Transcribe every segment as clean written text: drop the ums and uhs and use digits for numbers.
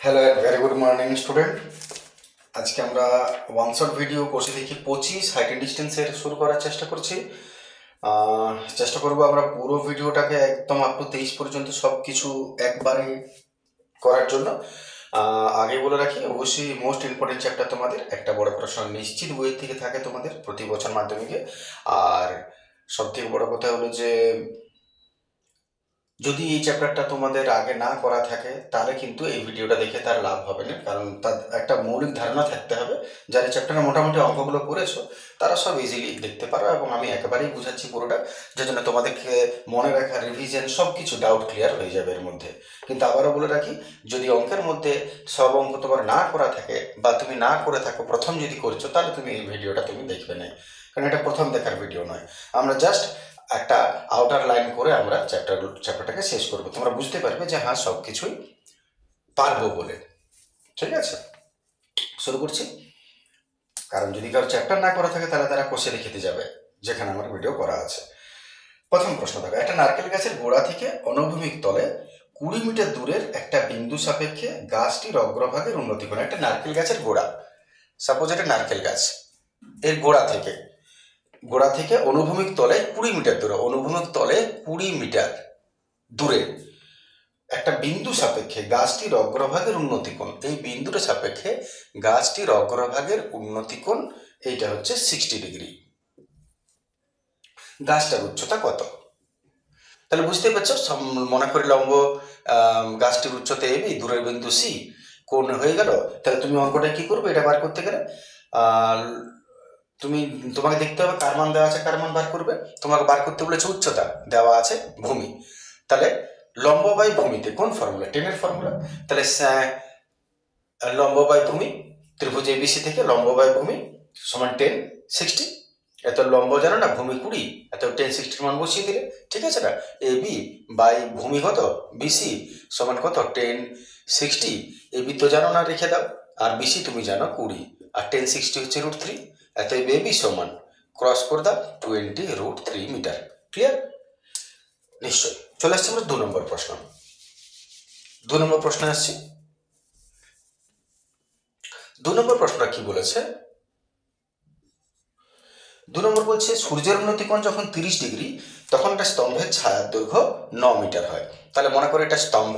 Hello and very good morning student. আজকে আমরা one shot video কোর্সে দেখি 25 হাইট এন্ড ডিস্টেন্সের শুরু করার চেষ্টা করছি। চেষ্টা করবো আমরা পুরো ভিডিওটাকে একদম আপ টু 23 পর্যন্ত সব কিছু একবারে করার জন্য। আগে বলে রাখি, অবশ্যই মোস্ট ইম্পর্টেন্ট চ্যাপ্টার তোমাদের একটা বড় প্রশ্ন নিশ্চিত বই থেকে থাকে তোমাদের প্রতি বছর মাধ্যমিকে। আর সব থেকে বড় কথা হলো যে যদি এই চ্যাপ্টারটা তোমাদের আগে না করা থাকে তাহলে কিন্তু এই ভিডিওটা দেখে তার লাভ হবে না, কারণ তার একটা মৌলিক ধারণা থাকতে হবে। যারা চ্যাপ্টারে মোটামুটি অঙ্কগুলো করেছো তারা সব ইজিলি দেখতে পারো, এবং আমি একেবারেই বুঝাচ্ছি পুরোটা, যে জন্য তোমাদেরকে মনে রাখা, রিভিশন সব কিছু ডাউট ক্লিয়ার হয়ে যাবে এর মধ্যে। কিন্তু আবারও বলে রাখি, যদি অঙ্কের মধ্যে সব অঙ্ক তোমার না করা থাকে বা তুমি না করে থাকো, প্রথম যদি করছো, তাহলে তুমি এই ভিডিওটা তুমি দেখবে না, কারণ এটা প্রথম দেখার ভিডিও নয়। আমরা জাস্ট একটা আউটার লাইন করে আমরা চ্যাপ্টারটাকে শেষ করবো, তোমরা বুঝতে পারবে যে হ্যাঁ সব কিছুই পারবো বলে। ঠিক আছে, শুরু করছি। কারণ যদি কারো চ্যাপ্টার না করা থাকে তাহলে তারা কোষে খেতে যাবে, যেখানে আমার ভিডিও করা আছে। প্রথম প্রশ্ন দেখো, একটা নারকেল গাছের গোড়া থেকে অনুভূমিক তলে 20 মিটার দূরের একটা বিন্দু সাপেক্ষে গাছটির অগ্রভাগের উন্নতি করে। একটা নারকেল গাছের গোড়া, সাপোজ এটা নারকেল গাছ, এর গোড়া থেকে অনুভূমিক তলে 20 মিটার দূরে, অনুভূমিক তলে 20 মিটার দূরে একটা বিন্দু সাপেক্ষে গাছটির অগ্রভাগের উন্নতিকোণ, এই বিন্দুর সাপেক্ষে গাছটির অগ্রভাগের উন্নতিকোণ এইটা হচ্ছে 60 ডিগ্রি। গাছটার উচ্চতা কত? তাহলে বুঝতে পারছো, মনে করি লম্ব গাছটির উচ্চতা এবি, দূরের বিন্দু সি, কোণ হয়ে গেল। তাহলে তুমি অঙ্কটা কি করবে, এটা বার করতে গেলে তোমাকে দেখতে হবে কার মান দেওয়া আছে, কার মান বার করবে। তোমাকে বার করতে বলেছে উচ্চতা, দেওয়া আছে ভূমি, তাহলে লম্ব বাই ভূমিতে কোন ফর্মুলা, টেনের ফর্মুলা। তাহলে লম্ব বাই ভূমি, ত্রিভুজ এবিসি থেকে লম্ব বাই ভূমি সমান 10 60। এত লম্ব জানো না, ভূমি 20, এত 10 60 মান বসিয়ে দিলে ঠিক আছে না। এবি বাই ভূমি কত, বিসি সমান কত 10 60। এবি তো জানো না, রেখে দাও। আর বিসি তুমি জানো 20, আর 10 60 হচ্ছে √3। এত এবি সমান ক্রস করে দাও 20 √3 মিটার। ক্লিয়ার? নিশ্চয়ই। চলে আসছে আমরা 2 নম্বর প্রশ্ন। 2 নম্বর প্রশ্নে আসছি। 2 নম্বর প্রশ্নটা কি বলেছে? 2 নম্বর বলছে সূর্যের উন্নতিকোণ যখন 30 ডিগ্রি তখন একটা স্তম্ভের ছায়ার দৈর্ঘ্য 9 মিটার হয়। তাহলে মনে করো এটা স্তম্ভ,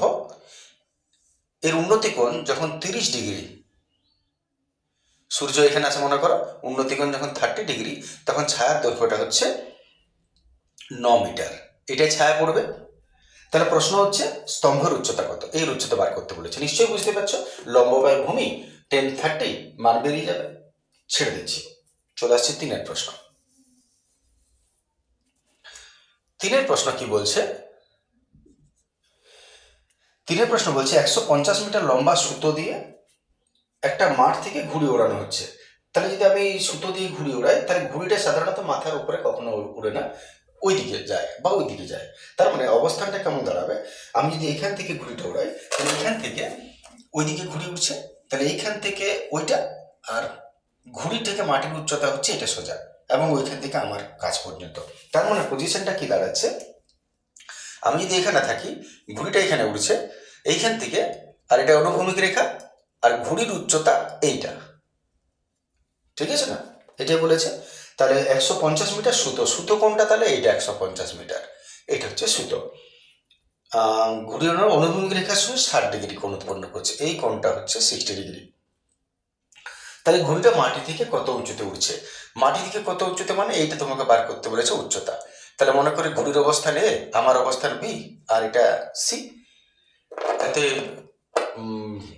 এর উন্নতিকোণ যখন 30 ডিগ্রি, সূর্য এখানে আছে মনে করো, উন্নতিকোণ যখন 30 ডিগ্রি তখন ছায়ার দৈর্ঘ্যটা হচ্ছে 9 মিটার, এটাই ছায়া পড়বে। তাহলে প্রশ্ন হচ্ছে স্তম্ভের উচ্চতা কত, এই উচ্চতা বার করতে বলেছে। নিশ্চয়ই বুঝতে পারছো, লম্ব বাই ভূমি 10 30 মান বেরিয়ে যাবে। ছেড়ে দিচ্ছি, চলে আসছে 3 প্রশ্ন। 3 প্রশ্ন কি বলছে? 3 প্রশ্ন বলছে 150 মিটার লম্বা সুতো দিয়ে একটা মাঠ থেকে ঘুড়ি ওড়ানো হচ্ছে। তাহলে যদি আমি সুতো দিয়ে ঘুড়ি ওড়াই, তাহলে ঘুড়িটা সাধারণত মাথার উপরে কখনো উড়ে না, ওই দিকে যায় বা ওই দিকে যায়। তার মানে অবস্থানটা কেমন দাঁড়াবে, আমি যদি এখান থেকে ঘুড়িটা ওড়াই তাহলে এখান থেকে ওই দিকে ঘুড়ি উঠছে, তাহলে এইখান থেকে ওইটা, আর ঘুড়ি থেকে মাটির উচ্চতা হচ্ছে এটা সোজা, এবং ওইখান থেকে আমার কাছ পর্যন্ত। তার মানে পজিশনটা কি দাঁড়াচ্ছে, আমি যদি এখানে থাকি, ঘুড়িটা এখানে উঠছে এইখান থেকে, আর এটা অনুভূমিক রেখা, আর ঘুড়ির উচ্চতা এইটা, ঠিক আছে না, এটাই বলেছে। তাহলে 150 মিটার সুতো, সুতো কোনটা, তাহলে এইটা 150 মিটার, এটা হচ্ছে সুতো। ঘুড়ির অনুভূমিক রেখার সঙ্গে 60 ডিগ্রি কোণ উৎপন্ন করছে, এই কোণটা হচ্ছে 60 ডিগ্রি। তাহলে ঘুড়িটা মাটি থেকে কত উঁচুতে উঠছে, মাটি থেকে কত উঁচুতে মানে এইটা তোমাকে বার করতে বলেছে উচ্চতা। তাহলে মনে করি ঘুড়ির অবস্থান এ, আমার অবস্থান বি, আর এটা সি। এতে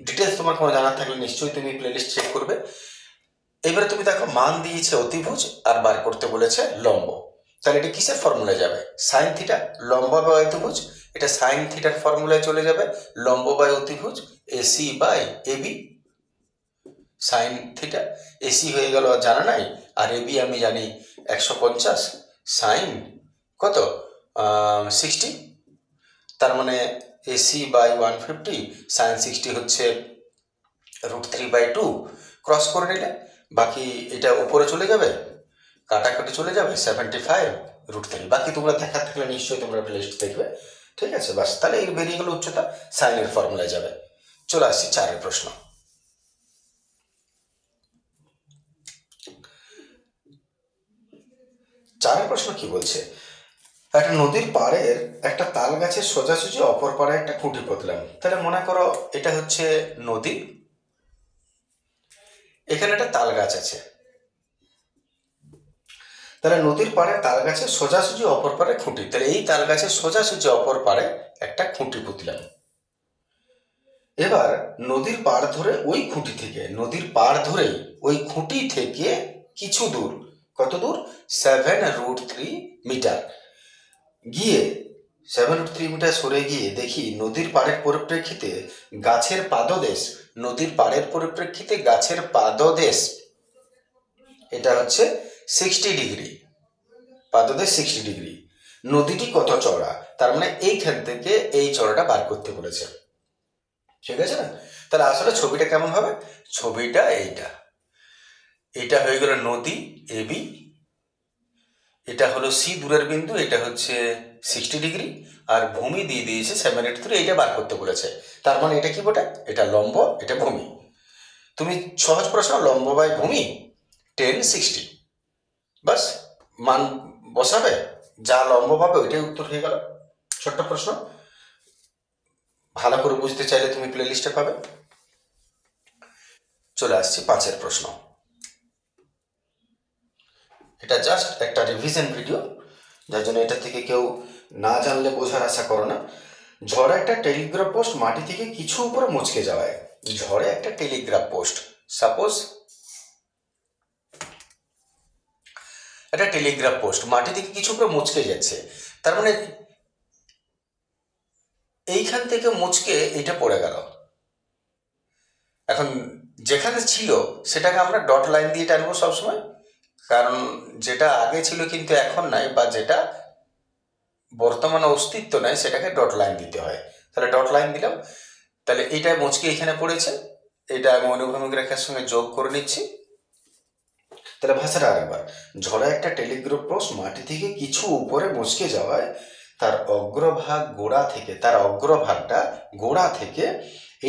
ডিটেলস তোমার কোনো জানার থাকলে নিশ্চয়ই তুমি প্লেলিস্ট চেক করবে। এবারে তুমি দেখো মান দিয়েছে অতিভুজ আর বার করতে বলেছে লম্ব। তাহলে এটা কিসের ফর্মুলায় যাবে, সাইন থিটা, লম্ব বা অতিভুজ, এটা সাইন থিটার ফর্মুলায় চলে যাবে, লম্ব বাই অতিভুজ AC by AB. Sine theta AC হয়ে গেল জানা নাই, আর এবি আমি জানি 150, সাইন কত 60, তার মানে এসি বাই 150, সাইন 60 হচ্ছে √3/2, ক্রস করে নিলে বাকি এটা উপরে চলে যাবে, কাটাকাটি চলে যাবে 75 √3। বাকি তোমরা দেখার থাকলে নিশ্চয়ই তোমরা প্লেলিস্ট দেখবে, ঠিক আছে। বাস, তাহলে এর বেরিয়ে গেল উচ্চতা, সাইনের ফর্মুলায় যাবে। চলে আসছি 4 প্রশ্ন। প্রশ্ন কি বলছে, একটা নদীর পাড়ের একটা তাল গাছের সোজাসুজি অপর পাড়ে একটা খুঁটি পুঁতলাম। তাহলে মনে করো এটা হচ্ছে নদী, এখানে একটা তাল গাছ আছে। তাহলে নদীর পাড়ে তাল গাছের সোজাসুজি অপর পাড়ে খুঁটি, তাহলে এই তাল গাছের সোজাসুজি অপর পাড়ে একটা খুঁটি পুঁতলাম। এবার নদীর পাড় ধরে ওই খুঁটি থেকে, নদীর পাড় ধরেই ওই খুঁটি থেকে কিছু দূর, কত দূর, 7√3 মিটার গিয়ে, 7√3 মিটার সরে গিয়ে দেখি নদীর পাড়ের পরিপ্রেক্ষিতে গাছের পাদদেশ, নদীর পাড়ের পরিপ্রেক্ষিতে গাছের পাদদেশ এটা হচ্ছে 60°, পাদদেশ 60°। নদীটি কত চওড়া, তার মানে এইখান থেকে এই চওড়াটা বার করতে বলেছে, ঠিক আছে না? তাহলে আসলে ছবিটা কেমন হবে, ছবিটা এইটা হয়ে গেল নদী এবি, এটা হলো সি দূরের বিন্দু, এটা হচ্ছে 60°, আর ভূমি দিয়ে দিয়েছে 783, এইটা বার করতে বলেছে। তার মানে এটা কি বটে, এটা লম্ব, এটা ভূমি। তুমি সহজ প্রশ্ন, লম্ব বাই ভূমি 1060, বাস মান বসাবে, যা লম্ব পাবে ওইটাই উত্তর হয়ে গেল। ছোট্ট প্রশ্ন, ভালো করে বুঝতে চাইলে তুমি প্লে লিস্টে পাবে। চলে আসছি 5 প্রশ্ন। এটা জাস্ট একটা রিভিশন ভিডিও, যার জন্য এটা থেকে কেউ না জানলে বোঝার আশা করো না। ঝড়ে একটা টেলিগ্রাফ পোস্ট মাটি থেকে কিছু উপরে মুচকে যাওয়ায়, ঝড়ে একটা টেলিগ্রাফ পোস্ট, সাপোজ একটা টেলিগ্রাফ পোস্ট মাটি থেকে কিছু উপরে মুচকে যাচ্ছে, তার মানে এইখান থেকে মুচকে এইটা পড়ে গেল। এখন যেখানে ছিল সেটাকে আমরা ডট লাইন দিয়ে টানবো সবসময়, কারণ যেটা আগে ছিল কিন্তু এখন নাই, বা যেটা বর্তমানে অস্তিত্ব নাই সেটাকে ডট লাইন দিতে হয়। তাহলে ডট লাইন দিলাম, তাহলে এইটা মুচকে এখানে পড়েছে, এটা আমি অনুভূমিক রেখার সঙ্গে যোগ করে নিচ্ছি। তাহলে ভাষাটা আরেকবার, ঝড়ে একটা টেলিগ্রাফ পোস্ট মাটি থেকে কিছু উপরে মুচকে যাওয়ায় তার অগ্রভাগ গোড়া থেকে, তার অগ্রভাগটা গোড়া থেকে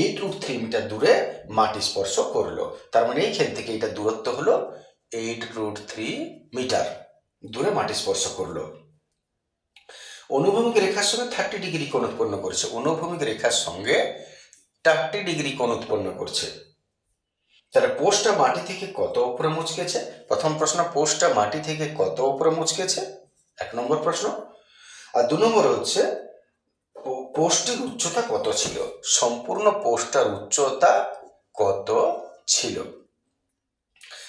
8√3 মিটার দূরে মাটি স্পর্শ করলো। তার মানে এইখান থেকে এটা দূরত্ব হলো 8√3 মিটার দূরে মাটি স্পর্শ করলো। অনুভূমিক রেখার সঙ্গে 30° কোণ উৎপন্ন করছে, অনুভূমিক রেখার সঙ্গে 30° কোণ উৎপন্ন করছে। তাহলে পোস্টটা মাটি থেকে কত উপরে মুচকেছে, প্রথম প্রশ্ন, পোস্টটা মাটি থেকে কত উপরে মুচকেছে, 1 নম্বর প্রশ্ন। আর 2 নম্বর হচ্ছে পোস্টের উচ্চতা কত ছিল, সম্পূর্ণ পোস্টটার উচ্চতা কত ছিল।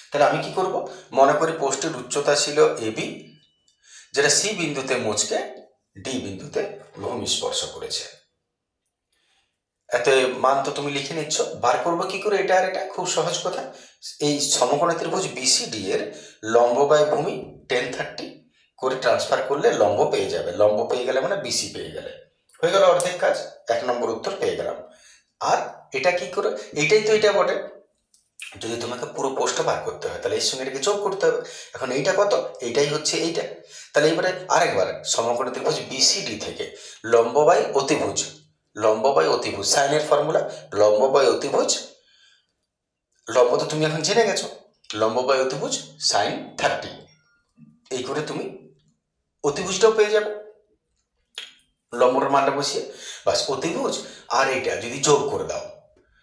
তাহলে আমি কি করব, মনে করি পোস্টের উচ্চতা ছিল এবি, যেটা সি বিন্দুতে মুচকে ডি বিন্দুতে ভূমি স্পর্শ করেছে। এত মান তো তুমি লিখে নিচ্ছ, বার করবো কি করে এটা, আর এটা খুব সহজ কথা। এই সমকোণী ত্রিভুজ বিসিডি এর লম্ব বাই ভূমি 1030 করে ট্রান্সফার করলে লম্ব পেয়ে যাবে, লম্ব পেয়ে গেলে মানে বিসি পেয়ে গেলে হয়ে গেল অর্ধেক কাজ, 1 নম্বর উত্তর পেয়ে গেলাম। আর এটা কি করে, এইটাই তো এটা বটে, যদি তোমাকে পুরো পোস্টটা বার করতে হয় তাহলে এর সঙ্গে এটাকে যোগ করতে হবে। এখন এইটা কত, এইটাই হচ্ছে এইটা। তাহলে এবারে আরেকবার সমকোণী ত্রিভুজ বিসিডি থেকে লম্ব বাই অতিভুজ, লম্ব বাই অতিভুজ, সাইনের ফর্মুলা, লম্ব বাই অতিভুজ, লম্ব তো তুমি এখন জেনে গেছো, লম্ব বাই অতিভুজ সাইন 30, এই করে তুমি অতিভুজটাও পেয়ে যাবে লম্বটার মানটা বসিয়ে, বাস অতিভুজ আর এইটা যদি যোগ করে দাও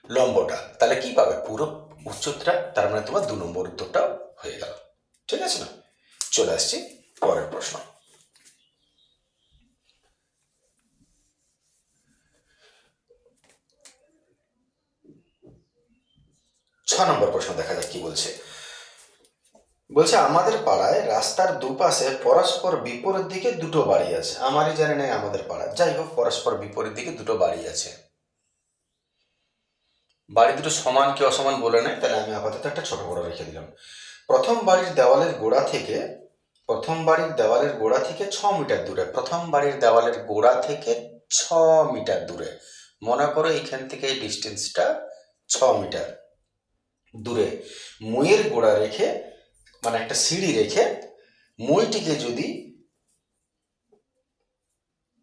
লম্বটা, তাহলে কি পাবে, পুরো উচ্চতা, তার মানে তোমার 2 নম্বর উত্তরটা হয়ে গেল, ঠিক আছে না? চলে আসছি পরের প্রশ্ন। 6 নম্বর প্রশ্ন দেখা যাক কি বলছে। বলছে আমাদের পাড়ায় রাস্তার দুপাশে পরস্পর বিপরীত দিকে দুটো বাড়ি আছে, আমারই জানি নাই আমাদের পাড়ায়, যাই হোক পরস্পর বিপরীত দিকে দুটো বাড়ি আছে। বাড়ি দুটো সমান কি অসমান বলে নেয়, তাহলে আমি আপাতত একটা ছোট বড় রেখে দিলাম। প্রথম বাড়ির দেওয়ালের গোড়া থেকে, প্রথম বাড়ির দেওয়ালের গোড়া থেকে 6 মিটার দূরে, প্রথম বাড়ির দেওয়ালের গোড়া থেকে 6 মিটার দূরে, মনে করো এখান থেকে এই ডিস্টেন্সটা 6 মিটার দূরে মইয়ের গোড়া রেখে, মানে একটা সিঁড়ি রেখে মইটিকে যদি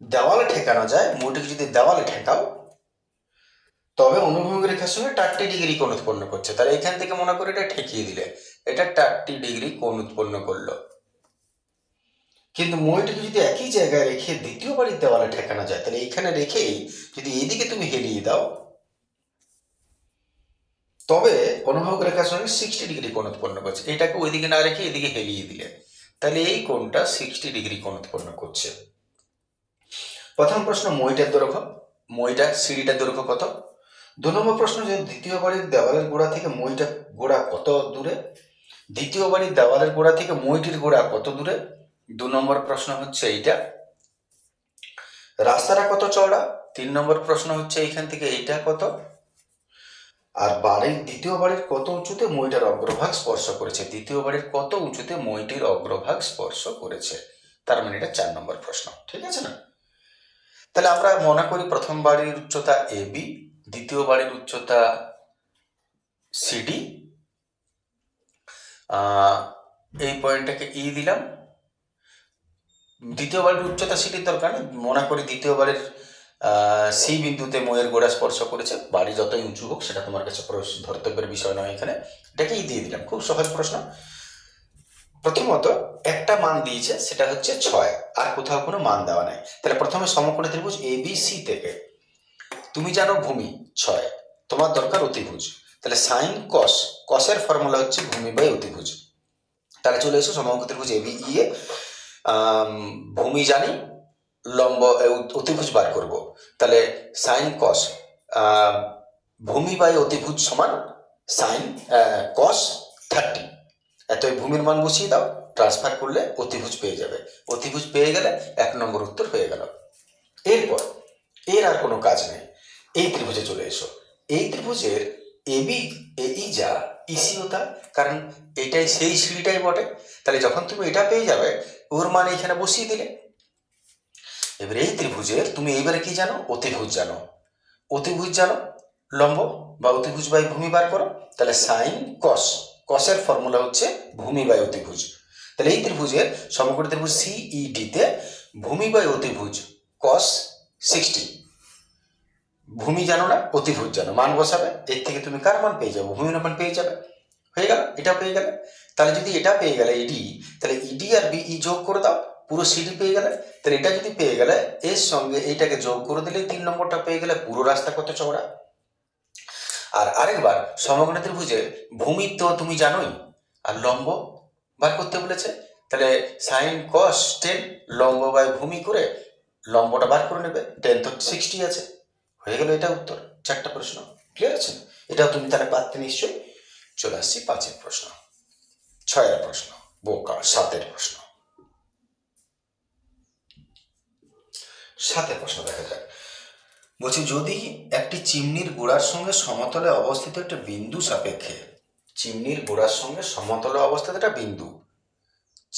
দেওয়ালে ঠেকানো যায়, মইটিকে যদি দেওয়ালে ঠেকাও তবে অনুভূমিক রেখার সঙ্গে 30 ডিগ্রি কোণ উৎপন্ন করছে। তাহলে এখান থেকে মনে করে এটা ঠেকিয়ে দিলে এটা 30 ডিগ্রি কোণ উৎপন্ন করলো। কিন্তু মইটিকে যদি একই জায়গায় রেখে দ্বিতীয় বাড়ির দেওয়ালে ঠেকানো যায়, তাহলে এইখানে রেখেই যদি এইদিকে তুমি হেলিয়ে দাও, তবে অনুভূমিক রেখার সঙ্গে 60 ডিগ্রি কোণ উৎপন্ন করছে। এটাকে ওইদিকে না রেখে এদিকে হেলিয়ে দিলে তাহলে এই কোণটা 60 ডিগ্রি কোণ উৎপন্ন করছে। প্রথম প্রশ্ন মইটার দৈর্ঘ্য, মইটার সিঁড়িটার দৈর্ঘ্য কত? 2 নম্বর প্রশ্ন যে দ্বিতীয় বাড়ির দেওয়ালের গোড়া থেকে মইটার গোড়া কত দূরে? দ্বিতীয় বাড়ির দেওয়ালের গোড়া থেকে মইটির গোড়া কত দূরে? 2 নম্বর প্রশ্ন হচ্ছে এইটা। রাস্তাটা কত চওড়া? 3 নম্বর প্রশ্ন হচ্ছে এইখান থেকে এইটা কত? আর বাড়ির দ্বিতীয় বাড়ির কত উঁচুতে মইটার অগ্রভাগ স্পর্শ করেছে? দ্বিতীয় বাড়ির কত উঁচুতে মইটির অগ্রভাগ স্পর্শ করেছে? তার মানে এটা 4 নম্বর প্রশ্ন। ঠিক আছে না? তাহলে আমরা মনে করি প্রথম বাড়ির উচ্চতা AB, দ্বিতীয় বাড়ির উচ্চতা CD, এই পয়েন্টটাকে ই দিলাম। দ্বিতীয় বাড়ির উচ্চতা সিটির দরকার নেই, মনে করি দ্বিতীয় বাড়ির সি বিন্দুতে মইয়ের গোড়া স্পর্শ করেছে। বাড়ি যতই উঁচু হোক সেটা তোমার কাছে ধর্তব্যের বিষয় নয়, এখানে এটাকে ই দিয়ে দিলাম। খুব সহজ প্রশ্ন। প্রথমত একটা মান দিয়েছে, সেটা হচ্ছে 6, আর কোথাও কোনো মান দেওয়া নাই। তাহলে প্রথমে সমকোণী ত্রিভুজ ABC থেকে তুমি জানো ভূমি 6, তোমার দরকার অতিভুজ। তাহলে সাইন কস, কসের ফর্মুলা হচ্ছে ভূমি বাই অতিভুজ। তাহলে চলে এসো সমকোণী ত্রিভুজ ABE এ ভূমি জানি, লম্ব অতিভুজ বার করব। তাহলে সাইন কস ভূমি বাই অতিভুজ সমান সাইন কস 30। এত ভূমির মান বসিয়ে দাও, ট্রান্সফার করলে অতিভুজ পেয়ে যাবে। অতিভুজ পেয়ে গেলে 1 নম্বর উত্তর হয়ে গেল। এরপর এর আর কোনো কাজ নেই, এই ত্রিভুজে চলে এসো। এই ত্রিভুজের এবি এই যা ইসিও তা, কারণ এটাই সেই সিঁড়িটাই বটে। তাহলে যখন তুমি এটা পেয়ে যাবে ওর মান এখানে বসিয়ে দিলে। এবার এই ত্রিভুজের তুমি এইবারে কি জানো? অতিভুজ জানো। অতিভুজ জানো, লম্ব বা অতিভুজ বাই ভূমি বার করো। তাহলে সাইন কস, কসের ফর্মুলা হচ্ছে ভূমি বাই অতিভুজ। তাহলে এই ত্রিভুজের সমকোণী ত্রিভুজ সিইডি তে ভূমি বাই অতিভুজ কস 60। ভূমি জানো না, অতিভুজ জানো, মান বসাবে, এর থেকে তুমি কার মান পেয়ে যাবে? ভূমির মান পেয়ে যাবে। হয়ে গেল, এটা পেয়ে গেলে। তাহলে যদি এটা পেয়ে গেলে ইডি, তাহলে ইডি আর বিই যোগ করে দাও, পুরো সিডি পেয়ে গেলে। তাহলে এটা যদি পেয়ে গেলে এর সঙ্গে এইটাকে যোগ করে দিলে 3 নম্বরটা পেয়ে গেলে। পুরো রাস্তা কত চওড়া। আর আরেকবার সমকোণী ত্রিভুজে ভূমি তো তুমি জানোই, আর লম্ব বার করতে বলেছে। তাহলে সাইন কস 10 লম্ব বাই ভূমি করে লম্বটা বার করে নেবে। 10 তো 60 আছে, হয়ে গেল। এটা উত্তর। 4টা প্রশ্ন ক্লিয়ার আছে? এটাও তুমি তাহলে পারতে নিশ্চয়ই। চলে আসছি 5এর প্রশ্ন, 6এর প্রশ্ন, বোকা 7এর প্রশ্ন। 7এর প্রশ্ন দেখা যাক। বলছি যদি একটি চিমনির গোড়ার সঙ্গে সমতলে অবস্থিত একটা বিন্দু সাপেক্ষে, চিমনির গোড়ার সঙ্গে সমতলে অবস্থিত একটা বিন্দু,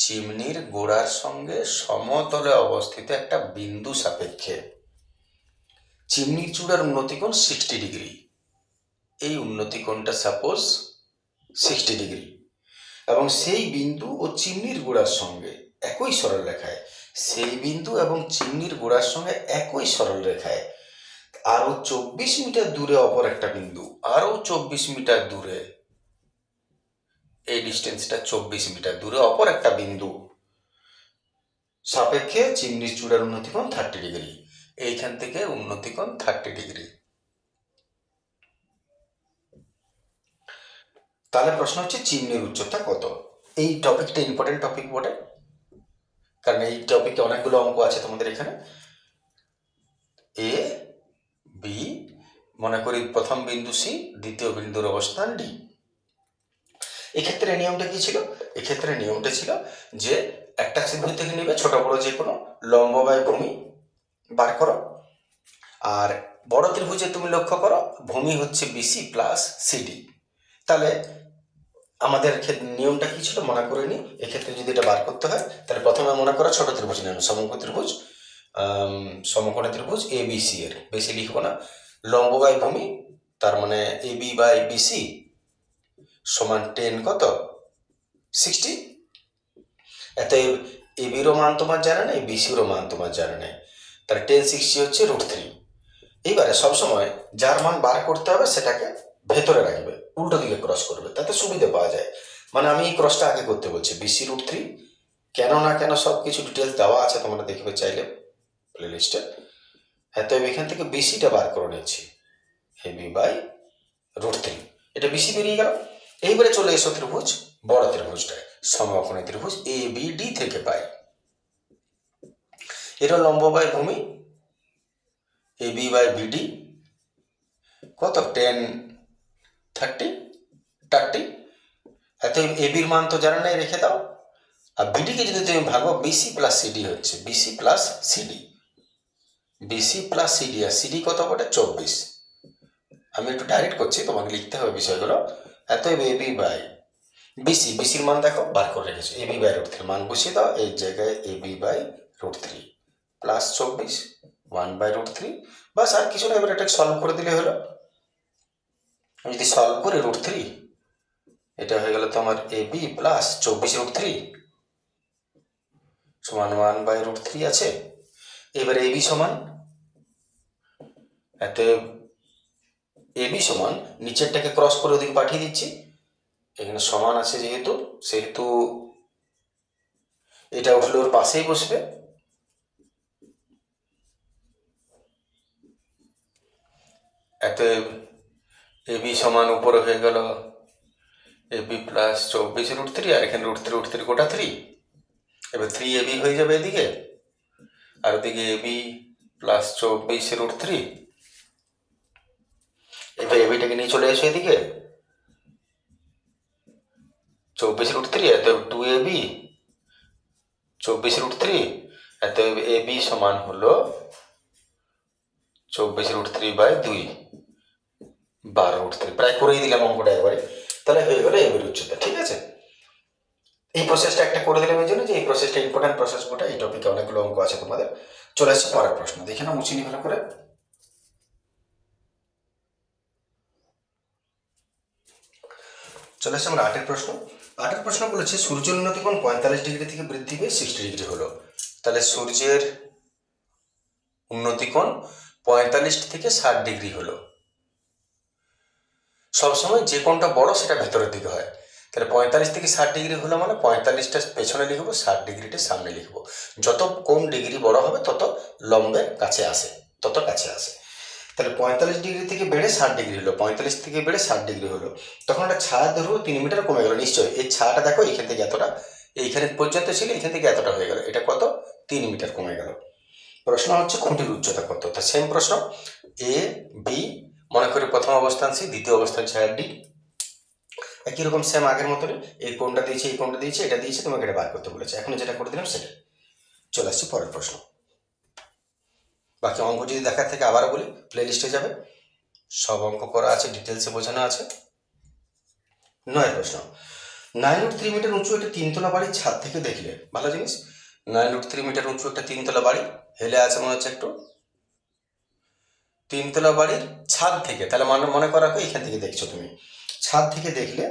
চিমনির গোড়ার সঙ্গে সমতলে অবস্থিত একটা বিন্দু সাপেক্ষে চিমনির চূড়ার উন্নতিকোণ 60 ডিগ্রি। এই উন্নতিকোণটা সাপোজ 60 ডিগ্রি, এবং সেই বিন্দু ও চিমনির গোড়ার সঙ্গে একই সরলরেখায়, সেই বিন্দু এবং চিমনির গোড়ার সঙ্গে একই সরলরেখায় আরো 24 মিটার দূরে অপর একটা বিন্দু, আরো 24 মিটার দূরে, এই ডিস্টেন্সটা 24 মিটার দূরে অপর একটা বিন্দু সাপেক্ষে চিমনির চূড়ার উন্নতিকোণ 30 ডিগ্রি। এইখান থেকে উন্নতিকোণ 30 ডিগ্রি। তাহলে প্রশ্ন হচ্ছে চিমনির উচ্চতা কত। এই টপিকটা ইম্পর্টেন্ট টপিক বটে, কারণ এই টপিকে অনেকগুলো অঙ্ক আছে তোমাদের এখানে। এ বি, মনে করি প্রথম বিন্দু সি, দ্বিতীয় বিন্দুর অবস্থান ডি। এক্ষেত্রে নিয়মটা কি ছিল? এক্ষেত্রে নিয়মটা ছিল যে একটা ত্রিভুজ থেকে নেবে, ছোট বড় যে কোনো, লম্ব বাই ভূমি বার করো। আর বড় ত্রিভুজে তুমি লক্ষ্য করো ভূমি হচ্ছে বিসি প্লাস সিডি। তাহলে আমাদের নিয়মটা কি ছিল মনে করে নি। এক্ষেত্রে যদি এটা বার করতে হয় তাহলে প্রথমে মনে করো ছোট ত্রিভুজ নেন, সমকোণী ত্রিভুজ, সমকোণী ত্রিভুজ এবিসি এর, বেশি লিখবো না, লম্ব বাই ভূমি, তার মানে এবি বাই বিসি সমান 10 কত 60। এত এবিরও মান তোমার জানা নেই, বিসিরও মান তোমার জানা নেই, তাহলে 10 60 হচ্ছে √3। এইবারে সবসময় যার মান বার করতে হবে সেটাকে ভেতরে রাখবে, উল্টো দিকে ক্রস করবে, তাতে সুবিধা পাওয়া যায়। মানে আমি এই ক্রসটা আগে করতে বলছি, BC√3, কেন না কেন সব কিছু ডিটেলস দেওয়া আছে, তোমরা দেখবে চাইলে প্লে লিস্টে। হ্যাঁ, তো এখান থেকে বিসিটা বার করে নিচ্ছি, AB/√3, এটা বিসি বেরিয়ে গেল। এইবারে চলে এসো ত্রিভুজ, বড় ত্রিভুজটায়, সমকোণী ত্রিভুজ ABD থেকে পাই, এটা লম্ব বাই ভূমি, AB/BD কত 10, 30, 30। এত এবির মান তো জানা নেই, রেখে দাও। আর বিডিকে যদি তুমি ভাবো, BC+CD হচ্ছে, BC+CD আর সিডি কত বটে 24। আমি একটু ডাইরেক্ট করছি, তোমাকে লিখতে হবে বিষয়গুলো। এত BCর মান দেখো বার করে রেখেছো, AB/√3 মান বসিয়ে দাও এই জায়গায়, AB/√3 প্লাস 24 1/√3, বাস আর কিছু না। এবার এটা সলভ করে দিলে হলো। আমি যদি সলভ করি √3, এটা হয়ে গেল তোমার AB প্লাস 24√3 সমান 1/√3 আছে। এবার AB সমান, এত AB সমান নিচেরটাকে ক্রস করে ওদিকে পাঠিয়ে দিচ্ছি, এখানে সমান আছে যেহেতু, সেহেতু এটা উঠলে ওর পাশেই বসবে। এত AB সমান উপরে হয়ে গেল AB প্লাস 24√3, আর এখানে √3 গোটা 3, এবার 3AB হয়ে যাবে এদিকে, আর ওদিকে AB প্লাস 24√3। এবার এবিটাকে নিয়ে চলে এসো এদিকে, 24√3, এত 2AB 24√3, এত AB সমান হলো 24√3/2, 12√3। প্রায় করেই দিলাম অঙ্কটা একবারে, তাহলে হয়ে গেল এবির উচ্চতা। ঠিক আছে, এই প্রসেসটা একটা করে দিলাম এই জন্য যে এই প্রসেসটা ইম্পর্টেন্ট প্রসেস, গোটা এই টপিকে অনেকগুলো অঙ্ক আছে তোমাদের। চলে আসছে পরের প্রশ্ন, দেখে না মুছিনি ভালো করে। চলে আসছে আমরা 8-এর প্রশ্ন। 8-এর প্রশ্ন বলেছে সূর্যের উন্নতিকোণ 45 ডিগ্রি থেকে বৃদ্ধি পেয়ে 60 ডিগ্রি হলো। তাহলে সূর্যের উন্নতিকোণ 45 থেকে 60 ডিগ্রি হলো। সবসময় যে কোণটা বড় সেটা ভেতরের দিকে হয়। তাহলে 45 থেকে 60 ডিগ্রি হলো মানে 45টা পেছনে লিখবো, 60 ডিগ্রিটা সামনে লিখবো। যত কোণ ডিগ্রি বড় হবে তত লম্বের কাছে আসে, তত কাছে আসে। তাহলে 45 ডিগ্রি থেকে বেড়ে 60 ডিগ্রি হলো, 45 থেকে বেড়ে 60 ডিগ্রি হলো, তখন একটা ছায়া ধরো 3 মিটার কমে গেল। নিশ্চয়ই এই ছায়াটা দেখো, এইখান থেকে এতটা, এইখানে পর্যন্ত ছিল, এখান থেকে এতটা হয়ে গেল, এটা কত 3 মিটার কমে গেল। প্রশ্ন হচ্ছে খুঁটির উচ্চতা কত। তা সেম প্রশ্ন, AB মনে করি প্রথম অবস্থান C, দ্বিতীয় অবস্থান ছায়া D, একই রকম সেম আগের মতনই। এই কোণটা দিয়েছে, এই কোণটা দিয়েছে, এটা দিয়েছে, তোমাকে এটা বার করতে বলেছে। এখন যেটা করে দিলাম সেটা। চলে আসছি পরের প্রশ্ন। বাকি অঙ্ক যদি দেখার থেকে আবারও বলি, প্লে লিস্টে যাবে, সব অঙ্ক করা আছে, ডিটেলসে বোঝানো আছে। 9 প্রশ্ন, 9√3 মিটার উঁচু একটা 3তলা বাড়ির ছাদ থেকে দেখলে, ভালো জিনিস, 9√3 মিটার উঁচু একটা 3তলা বাড়ি, হেলে আছে মনে হচ্ছে একটু, 3তলা বাড়ির ছাদ থেকে, তাহলে মনে করা হয় এখান থেকে দেখছো তুমি, ছাদ থেকে দেখলে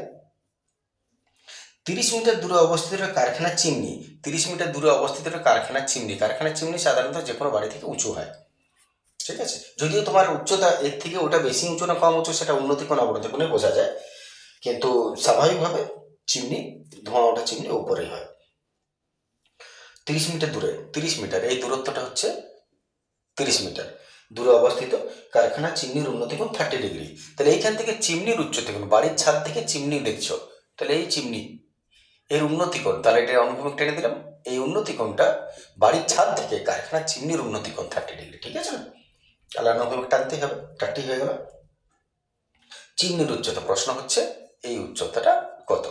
30 মিটার দূরে অবস্থিত কারখানার চিমনি, 30 মিটার দূরে অবস্থিত কারখানার চিমনি, কারখানার চিমনি সাধারণত যে কোনো বাড়ি থেকে উঁচু হয়। ঠিক আছে, যদিও তোমার উচ্চতা এর থেকে ওটা বেশি উঁচু না কম উঁচু সেটা উন্নতিকোণ অবনতিকোণে বোঝা যায়, কিন্তু স্বাভাবিকভাবে চিমনি, ধোঁয়া ওঠা চিমনি উপরেই হয়। 30 মিটার দূরে, 30 মিটার এই দূরত্বটা হচ্ছে 30 মিটার দূরে অবস্থিত কারখানার চিমনির উন্নতিকোণ 30 ডিগ্রি। তাহলে এইখান থেকে চিমনির উচ্চতাকোণ, বাড়ির ছাদ থেকে চিমনি দেখছো, তাহলে এই চিমনি এর উন্নতিকোণ, তাহলে এটা অনুভূমিক টেনে দিলাম, এই উন্নতিকোণটা বাড়ির ছাদ থেকে কারখানার চিমনির উন্নতিকোণ 30 ডিগ্রি। ঠিক আছে না, তাহলে অনুভূমিক টানতেই হবে, 30 হয়ে গেল। চিমনির উচ্চতা, প্রশ্ন হচ্ছে এই উচ্চতাটা কত।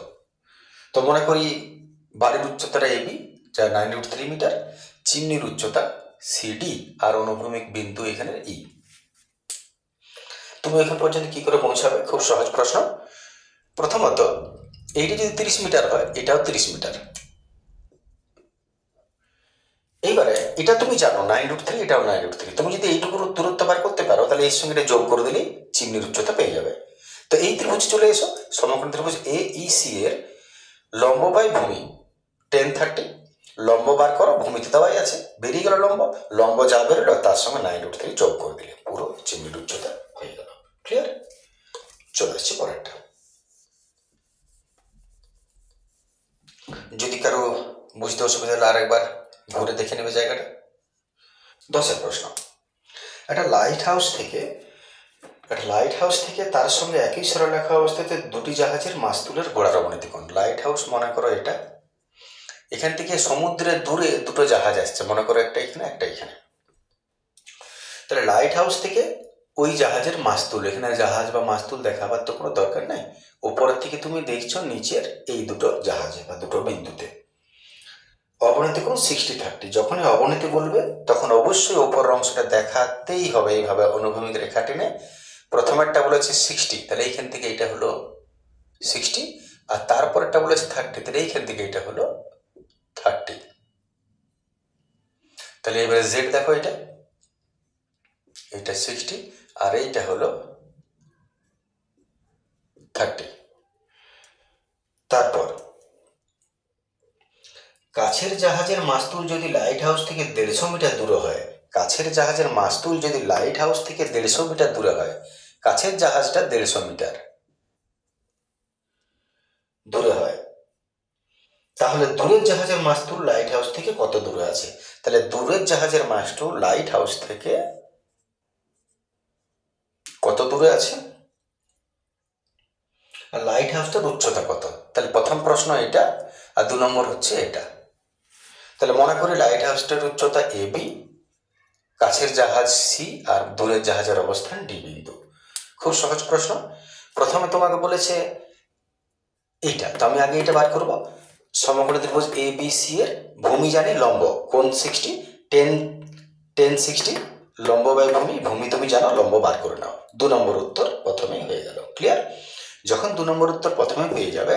তো মনে করি বাড়ির উচ্চতাটা AB, যা 9√3 মিটার, চিমনির উচ্চতা CD, আর অনুভূমিক বিন্দু এখানে E। তুমি এখান পর্যন্ত কি করে পৌঁছাবে? খুব সহজ প্রশ্ন। প্রথমত এইটা যদি 30 মিটার হয়, এটাও 30 মিটার। এইবারে এটা তুমি জানো 9√3, এটাও 9√3, তুমি যদি এইটুকুর দূরত্ব বার করতে পারো, তাহলে এর সঙ্গে এটা যোগ করে দিলেই চিমনির উচ্চতা পেয়ে যাবে। তো এই ত্রিভুজ চলে এসো, সমকোণ ত্রিভুজ AEC এর লম্ব বাই ভূমি 10, 30, লম্ব বার করো, ভূমিতে দেওয়াই আছে, বেরিয়ে গেল লম্ব। লম্ব যা বেরোলো তার সঙ্গে 9√3 যোগ করে দিলে পুরো চিমনির উচ্চতা হয়ে গেল। ক্লিয়ার? চলে আসছে পরেরটা। যদি কারো বুঝতে অসুবিধা হলে আরেকবার ঘুরে দেখে নেবে জায়গাটা। 10এর প্রশ্ন। একটা লাইট হাউস থেকে তার সঙ্গে একই সরলরেখা অবস্থাতে দুটি জাহাজের মাস্তুলের গোড়ার অবনতি কোণ। লাইট হাউস মনে করো এটা, এখান থেকে সমুদ্রের দূরে দুটো জাহাজ আসছে, মনে করো একটা এখানে একটা এখানে। তাহলে লাইট হাউস থেকে ওই জাহাজের মাস্তুল, এখানে জাহাজ বা মাস্তুল দেখাবার তো কোনো দরকার নেই, উপরের থেকে তুমি দেখছো নিচের এই দুটো জাহাজে বা দুটো বিন্দুতে অবনতি কোণ 60-30। যখনই অবনতি বলবে তখন অবশ্যই ওপরের অংশটা দেখাতেই হবে এইভাবে অনুভূমিক রেখা টেনে। প্রথমেরটা বলেছে 60, তাহলে এইখান থেকে এটা হলো 60, আর তারপরেরটা বলেছে 30, তাহলে এইখান থেকে এটা হলো 30। তাহলে এবারে জেড দেখো, এটা 60 আর এইটা হলো 30। তারপর কাছের জাহাজের মাস্তুল যদি লাইট হাউস থেকে 150 মিটার দূরে হয়, কাছের জাহাজের মাস্তুল যদি লাইট হাউস থেকে 150 মিটার দূরে হয়, কাছের জাহাজটা 150 মিটার দূরে হয়, তাহলে দূরের জাহাজের মাস্তুল লাইট হাউস থেকে কত দূরে আছে? তাহলে দূরের জাহাজের মাস্তুল লাইট হাউস থেকে কত দূরে আছে, আর লাইট হাউসটার উচ্চতা কত? তাহলে প্রথম প্রশ্ন এটা, আর 2 নম্বর হচ্ছে এটা। তাহলে মনে করি লাইট হাউসটার উচ্চতা AB, কাছের জাহাজ C, আর দূরের জাহাজের অবস্থান D বিন্দু। খুব সহজ প্রশ্ন। প্রথমে তোমাকে বলেছে এইটা, তো আমি আগে এটা বার করব। সমকোণী ত্রিভুজ ABC এর ভূমি জানি লম্ব কোণ 60, 10 60 লম্ব বাই ভূমি, ভূমি তুমি জানো, লম্ব বার করে নাও। 2 নম্বর উত্তর প্রথমেই হয়ে গেল। ক্লিয়ার? যখন 2 নম্বর উত্তর প্রথমে পেয়ে যাবে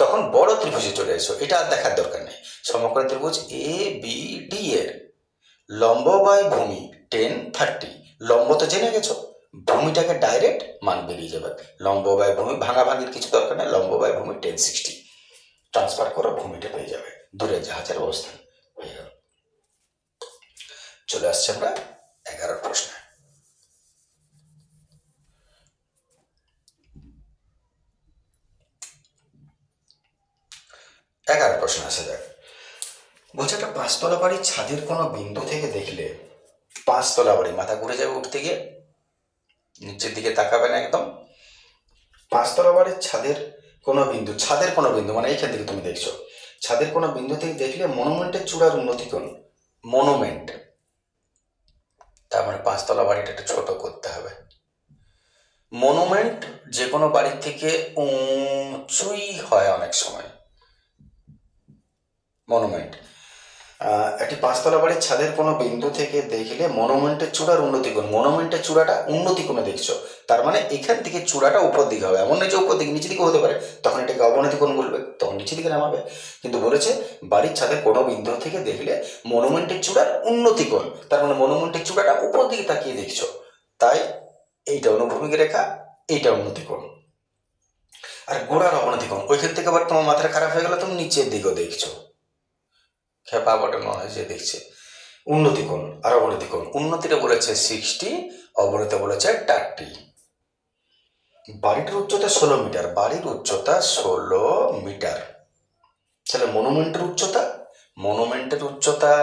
তখন বড় ত্রিভুজে চলে এসো, এটা আর দেখার দরকার নেই। সমকোণী ত্রিভুজ ABD এর লম্ব বাই ভূমি 10 30, লম্ব তো জেনে গেছো, ভূমিটাকে ডাইরেক্ট মান বেরিয়ে যাবে। লম্ব বাই ভূমি ভাঙাভাঙির কিছু দরকার নেই, লম্ব বাই ভূমি 10 60 ট্রান্সফার করো, ভূমিটা পেয়ে যাবে, দূরের জাহাজের অবস্থান হয়ে গেল। চলে আসছে আমরা 11 প্রশ্নে। 11 প্রশ্ন আসা যাক। বলছে একটা 5তলা বাড়ির ছাদের কোনো বিন্দু থেকে দেখলে, 5তলা বাড়ি, মাথা ঘুরে যাবে উঠতে গিয়ে, নিচের দিকে তাকাবে না একদম। 5তলা বাড়ির ছাদের কোনো বিন্দু মানে এইখান থেকে তুমি দেখছো, ছাদের কোনো বিন্দু থেকে দেখলে মনুমেন্টের চূড়ার উন্নতি কোণ, মনুমেন্ট, তার মানে 5তলা বাড়িটা একটু ছোট করতে হবে। মনুমেন্ট যে কোনো বাড়ির থেকে উঁচুই হয় অনেক সময়। মনুমেন্ট একটি 5তলা বাড়ির ছাদের কোনো বিন্দু থেকে দেখলে মনুমেন্টের চূড়ার উন্নতি কোণ, মনুমেন্টের চূড়াটা উন্নতি কোণে দেখছো, তার মানে এখান থেকে চূড়াটা উপর দিকে হবে, এমন নয় যে উপর দিকে, নিচে দিকে হতে পারে, তখন এটাকে অবনতি কোণ বলবে, তখন নিচে দিকে নামাবে। কিন্তু বলেছে বাড়ির ছাদের কোনো বিন্দু থেকে দেখলে মনুমেন্টের চূড়ার উন্নতি কোণ, তার মানে মনুমেন্টের চূড়াটা উপর দিকে তাকিয়ে দেখছো, তাই এইটা অনুভূমিক রেখা, এইটা উন্নতি কোণ। আর গোড়ার অবনতি কোণ, ওইখান থেকে আবার তোমার মাথাটা খারাপ হয়ে গেল, তুমি নিচের দিকেও দেখছো, খেপা বটে মনে হয় যে দেখছে। উন্নতি কোণ আর অবনতি কোণ, উন্নতিটা বলেছে 60, অবনতি বলেছে 30। বাড়িটার উচ্চতা 16 মিটার, বাড়ির উচ্চতা 16 মিটার, তাহলে মনুমেন্টের উচ্চতা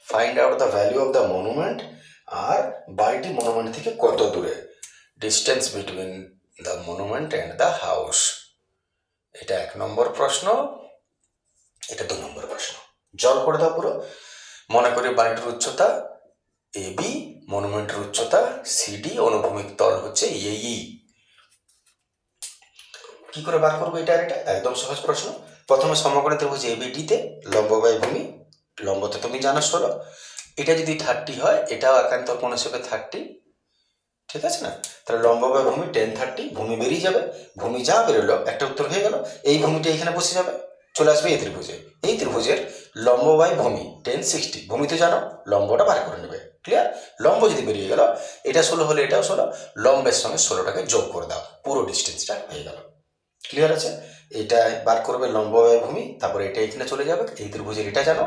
find out the value of the monument, আর বাড়িটি মনুমেন্ট থেকে কত দূরে, distance between the monument and the house. এটা 1 নম্বর প্রশ্ন, এটা 2 নম্বর প্রশ্ন। জল করে দাও পুরো। মনে করি বাড়িটির উচ্চতা AB, মনুমেন্টের উচ্চতা CD, অনুভূমিক তল হচ্ছে AE। কি করে বার করবো এটা? আর এটা একদম সহজ প্রশ্ন। প্রথমে সমকোণী ত্রিভুজ ABD তে লম্ব বাই ভূমি, লম্ব তো তুমি জানো 16, এটা যদি 30 হয় এটাও একান্তর কোণ হিসেবে 30, ঠিক আছে না? তাহলে লম্ব বাই ভূমি 10 30, ভূমি বেরিয়ে যাবে, ভূমি যা বেরোলো একটা উত্তর হয়ে গেল। এই ভূমিটা এখানে বসে যাবে, চলে আসবে এই ত্রিভুজে, এই ত্রিভুজের লম্ব বাই ভূমি 10 60, ভূমি তো জানো, লম্বটা বার করে নেবে। ক্লিয়ার? লম্ব যদি বেরিয়ে গেল, এটা 16 হলে এটাও 16, লম্বের সঙ্গে 16টাকে যোগ করে দাও, পুরো ডিস্টেন্সটা হয়ে গেল। ক্লিয়ার আছে? এটা বার করবে লম্ব বাই ভূমি, তারপরে এটা এখানে চলে যাবে, এই ত্রিভুজের এটা জানো,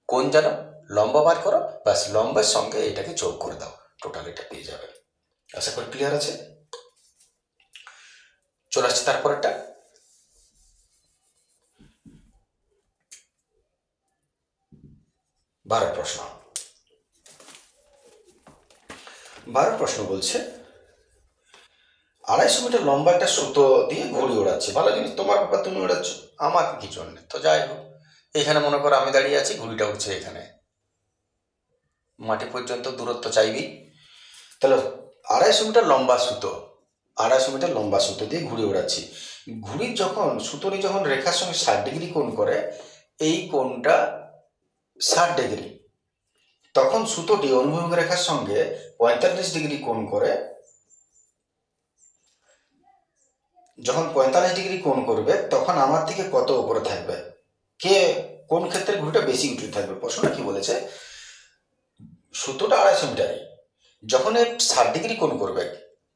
কোণ জানো, লম্ব বার করো, ব্যাস লম্বের সঙ্গে এটাকে যোগ করে দাও, টোটাল এটা পেয়ে যাবে। আশা করি ক্লিয়ার আছে। চলে আসছে তারপরেরটা। বারো প্রশ্ন। 12 প্রশ্ন বলছে 250 মিটার লম্বা একটা সুতো দিয়ে ঘুড়ি ওড়াচ্ছে। ভালো জিনিস, তোমার ব্যাপার, তুমি ওড়াচ্ছ, আমাকে কিছু নেই তো। যাই হোক, এখানে মনে করো আমি দাঁড়িয়ে আছি, ঘুড়িটা উঠছে এখানে, মাটি পর্যন্ত দূরত্ব চাইবি। তাহলে 250 মিটার লম্বা সুতো, 250 মিটার লম্বা সুতো দিয়ে ঘুড়ি ওড়াচ্ছি। ঘুড়ির যখন সুতোটি যখন রেখার সঙ্গে 60 ডিগ্রি কোণ করে, এই কোণটা 60 ডিগ্রি, তখন সুতোটি অনুভূমিক রেখার সঙ্গে 45 ডিগ্রি কোণ করে। যখন 45 ডিগ্রি কোণ করবে তখন আমার থেকে কত উপরে থাকবে? কে কোন ক্ষেত্রে ঘুড়িটা বেশি উঁচু থাকবে? প্রশ্নটা কি বলেছে, সুতোটা 250 মিটারে, যখন 60 ডিগ্রি কোণ করবে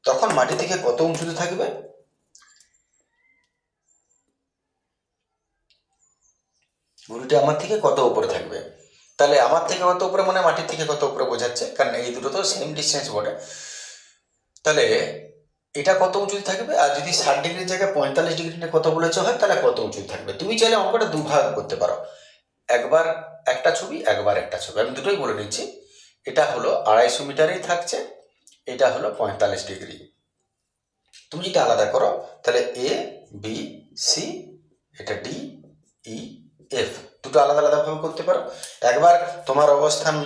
তখন মাটি থেকে কত উঁচুতে থাকবে? ঘুড়িটা আমার থেকে কত উপরে থাকবে? তাহলে আমার থেকে কত উপরে মানে মাটির থেকে কত উপরে বোঝাচ্ছে, কারণ এই দুটো তো সেম ডিস্টেন্স বটে। তাহলে এটা কত উঁচুতে থাকবে? আর যদি 60 ডিগ্রির জায়গায় 45 ডিগ্রি কত বলেছে হয়, তাহলে কত উঁচুতে থাকবে? তুমি চাইলে অঙ্কটা দুভাগ করতে পারো, একবার একটা ছবি, একবার একটা ছবি। আমি দুটোই বলে নিচ্ছি। এটা হলো 250 মিটারেই থাকছে, এটা হলো 45 ডিগ্রি। তুমি যদি আলাদা করো তাহলে এ বি সি, এটা ডি ই এফ, দুটো আলাদা আলাদাভাবে করতে পারো। একবার তোমার অবস্থান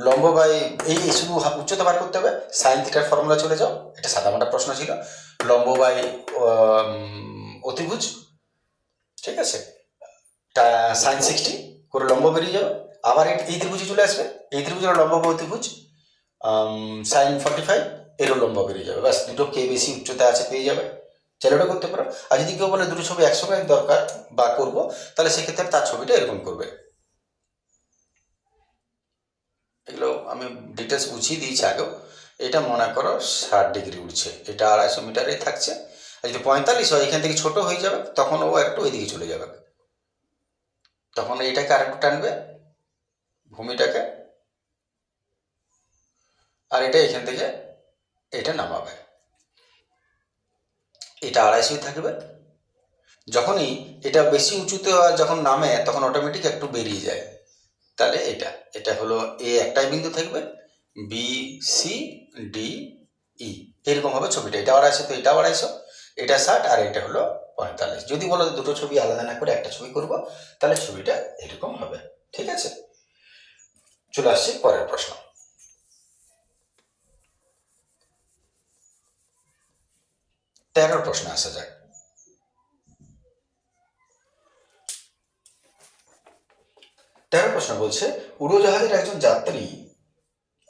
লম্ব বাই এই শুধু উচ্চতা বার করতে হবে, সাইন থিটার ফর্মুলা চলে যাও, এটা সাদামাটা প্রশ্ন ছিল, লম্ব বাই অতিভুজ, ঠিক আছে, সাইন 60 করে লম্ব বেরিয়ে যাবে। আবার এই ত্রিভুজে চলে আসবে, এই ত্রিভুজের লম্ব বা অতিভুজ সাইন 45 এরও লম্ব বেরিয়ে যাবে। ব্যাস, দুটো কে বেশি উচ্চতা আছে পেয়ে যাবে, চাইলে ওটা করতে পারো। আর যদি কেউ বলে দুটো ছবি একসঙ্গে দরকার বা করবো, তাহলে সেক্ষেত্রে তার ছবিটা এরকম করবে। এগুলো আমি ডিটেলস বুঝিয়ে দিয়েছি আগেও। এটা মনে করো 60 ডিগ্রি উঠছে, এটা 250 মিটারেই থাকছে। আর যদি 45 হয়, এখান থেকে ছোট হয়ে যাবে, তখন ও একটু ওইদিকে চলে যাবে, তখন এইটাকে আরেকটু টানবে ভূমিটাকে, আর এটা এখান থেকে এটা নামাবে, এটা 250 থাকবে। যখনই এটা বেশি উঁচুতে যখন নামে তখন অটোমেটিক একটু বেরিয়ে যায়। তাহলে এটা হলো এ একটাই বিন্দু থাকবে, বি সি ডি ই, এরকম হবে ছবিটা। এটা 250, তো এটা 250, এটা 60, আর এটা হলো 45। যদি বলো দুটো ছবি আলাদা না করে একটা ছবি করব, তাহলে ছবিটা এরকম হবে। ঠিক আছে, চলে আসছি পরের প্রশ্ন। 13 প্রশ্নে আসা যাক। 13 প্রশ্ন বলছে উড়োজাহাজের একজন যাত্রী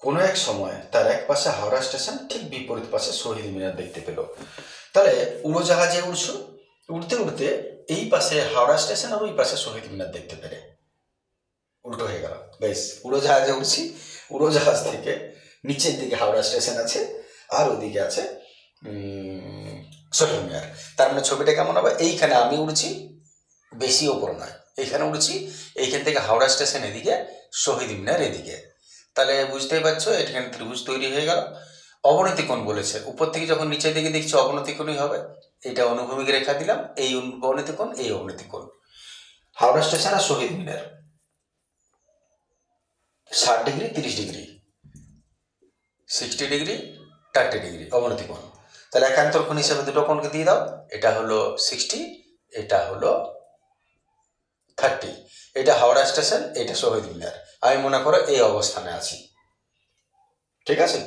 কোনো এক সময় তার এক পাশে হাওড়া স্টেশন, ঠিক বিপরীত পাশে শহীদ মিনার দেখতে পেল। তাহলে উড়োজাহাজে উঠছো, উঠতে উঠতে এই পাশে হাওড়া স্টেশন আর ওই পাশে শহীদ মিনার দেখতে পেলে, উল্টো হয়ে গেল। বেশ, উড়োজাহাজে উঠছি, উড়োজাহাজ থেকে নিচের দিকে হাওড়া স্টেশন আছে আর ওদিকে আছে শহীদ মিনার। তার মানে ছবিটা কেমন হবে? এইখানে আমি উড়ছি, বেশি ওপর নয়, এইখানে উড়ছি, এইখান থেকে হাওড়া স্টেশন এদিকে, শহীদ মিনার এদিকে। তাহলে বুঝতেই পারছো এখানে ত্রিভুজ তৈরি হয়ে গেল। অবনতি কোণ বলেছে, উপর থেকে যখন নিচের দিকে দেখছি অবনতি কোণই হবে। এটা অনুভূমিক রেখা দিলাম, এই অবনতি কোণ, এই অবনতি কোণ। হাওড়া স্টেশন আর শহীদ মিনার 60 ডিগ্রি 30 ডিগ্রি, 60 ডিগ্রি 30 ডিগ্রি অবনতি কোণ। তাহলে একান্তর কোণ হিসেবে দুটো কোণকে দিয়ে দাও, এটা হলো 60, এটা হলো 30। এটা হাওড়া স্টেশন, এটা শহীদ মিনার। আমি মনে করো এই অবস্থানে আছি, ঠিক আছে।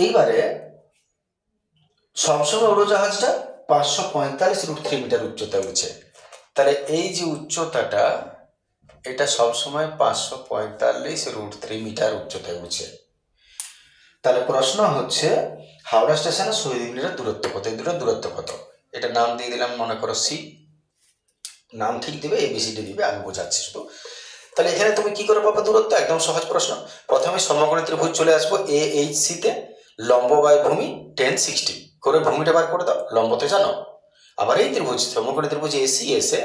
এইবারে সবসময় উড়োজাহাজটা 545√3 মিটার উচ্চতায় উঠছে। তাহলে এই যে উচ্চতাটা, এটা সবসময় 545√3 মিটার উচ্চতায় উঠছে। তাহলে প্রশ্ন হচ্ছে হাওড়া স্টেশন আর শহীদ মিনারের দূরত্ব কত? এই দুটোর দূরত্ব কত? এটা নাম দিয়ে দিলাম, মনে করো সি, নাম ঠিক দিবে, এবিসিডি দিবে, আমি বোঝাচ্ছি শুধু। তাহলে এখানে তুমি কি করে পাবে দূরত্ব? একদম সহজ প্রশ্ন। প্রথমে সমকোণী ত্রিভুজ চলে আসবো এ এইচ সি তে, লম্ব বাই ভূমি 10 60 করে ভূমিটা বার করে দাও, লম্ব তো জানো। আবার এই ত্রিভুজ সমকোণী ত্রিভুজ এসি এসে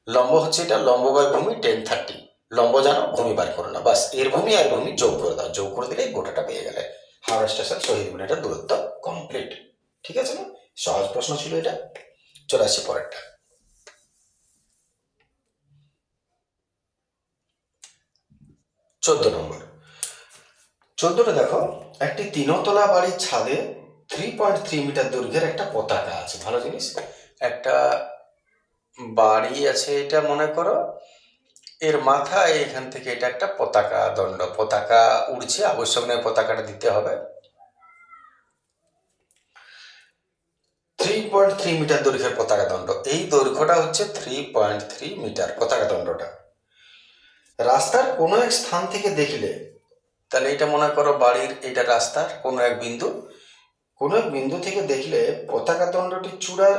লম্ব হচ্ছে এটা, লম্ব বাই ভূমি 1030। লম্ব জানো, ভূমি বার করো না, বাস এর ভূমি আর ভূমি যোগ করে দাও, যোগ করে দিলে গোটাটা পেয়ে গেলে হাওড়া স্টেশন শহীদ মিনারের দূরত্ব কমপ্লিট। ঠিক আছে না? সহজ প্রশ্ন ছিল এটা। চলে আসছি পরেরটা। 14 নম্বর। 14টা দেখো, একটি তিনতলা বাড়ির ছাদে 3.3 মিটার দৈর্ঘ্যের একটা পতাকা আছে। ভালো জিনিস, একটা বাড়ি আছে, এটা মনে করো, এর মাথায় এখান থেকে এটা একটা পতাকা দণ্ড, পতাকা উড়ছে, আবশ্যক নেই পতাকাটা দিতে হবে। 3.3 মিটার দৈর্ঘ্যের পতাকা দণ্ড, এই দৈর্ঘ্যটা হচ্ছে 3.3 মিটার পতাকা দণ্ডটা। রাস্তার কোনো এক স্থান থেকে দেখলে, তাহলে এটা মনে করো বাড়ির, এটা রাস্তার কোনো এক বিন্দু থেকে দেখলে পতাকা দণ্ডটির চূড়া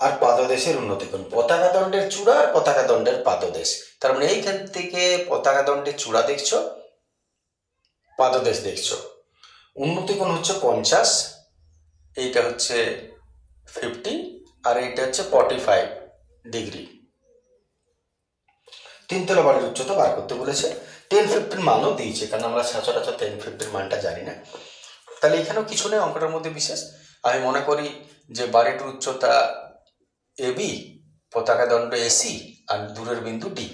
আর পাদদেশের উন্নতি করুন। পতাকা দণ্ডের চূড়া আর পতাকা দণ্ডের পাদদেশ, তার মানে এইখান থেকে পতাকা দণ্ডের চূড়া দেখছো, পাদদেশ দেখছো, উন্নতি কোণ হচ্ছে 50, এইটা হচ্ছে 50 আর এইটা হচ্ছে 45 ডিগ্রি। তিনতলা বাড়ির উচ্চতা বার করতে বলেছে, 10-15 মানও দিয়েছে, কারণ আমরা সচরাচর 10-15 মানটা জানি না। তাহলে এখানেও কিছু নেই অঙ্কটার মধ্যে বিশেষ। আমি মনে করি যে বাড়িটির উচ্চতা এবি, পতাকা দণ্ড এসি আর দূরের বিন্দু ডি।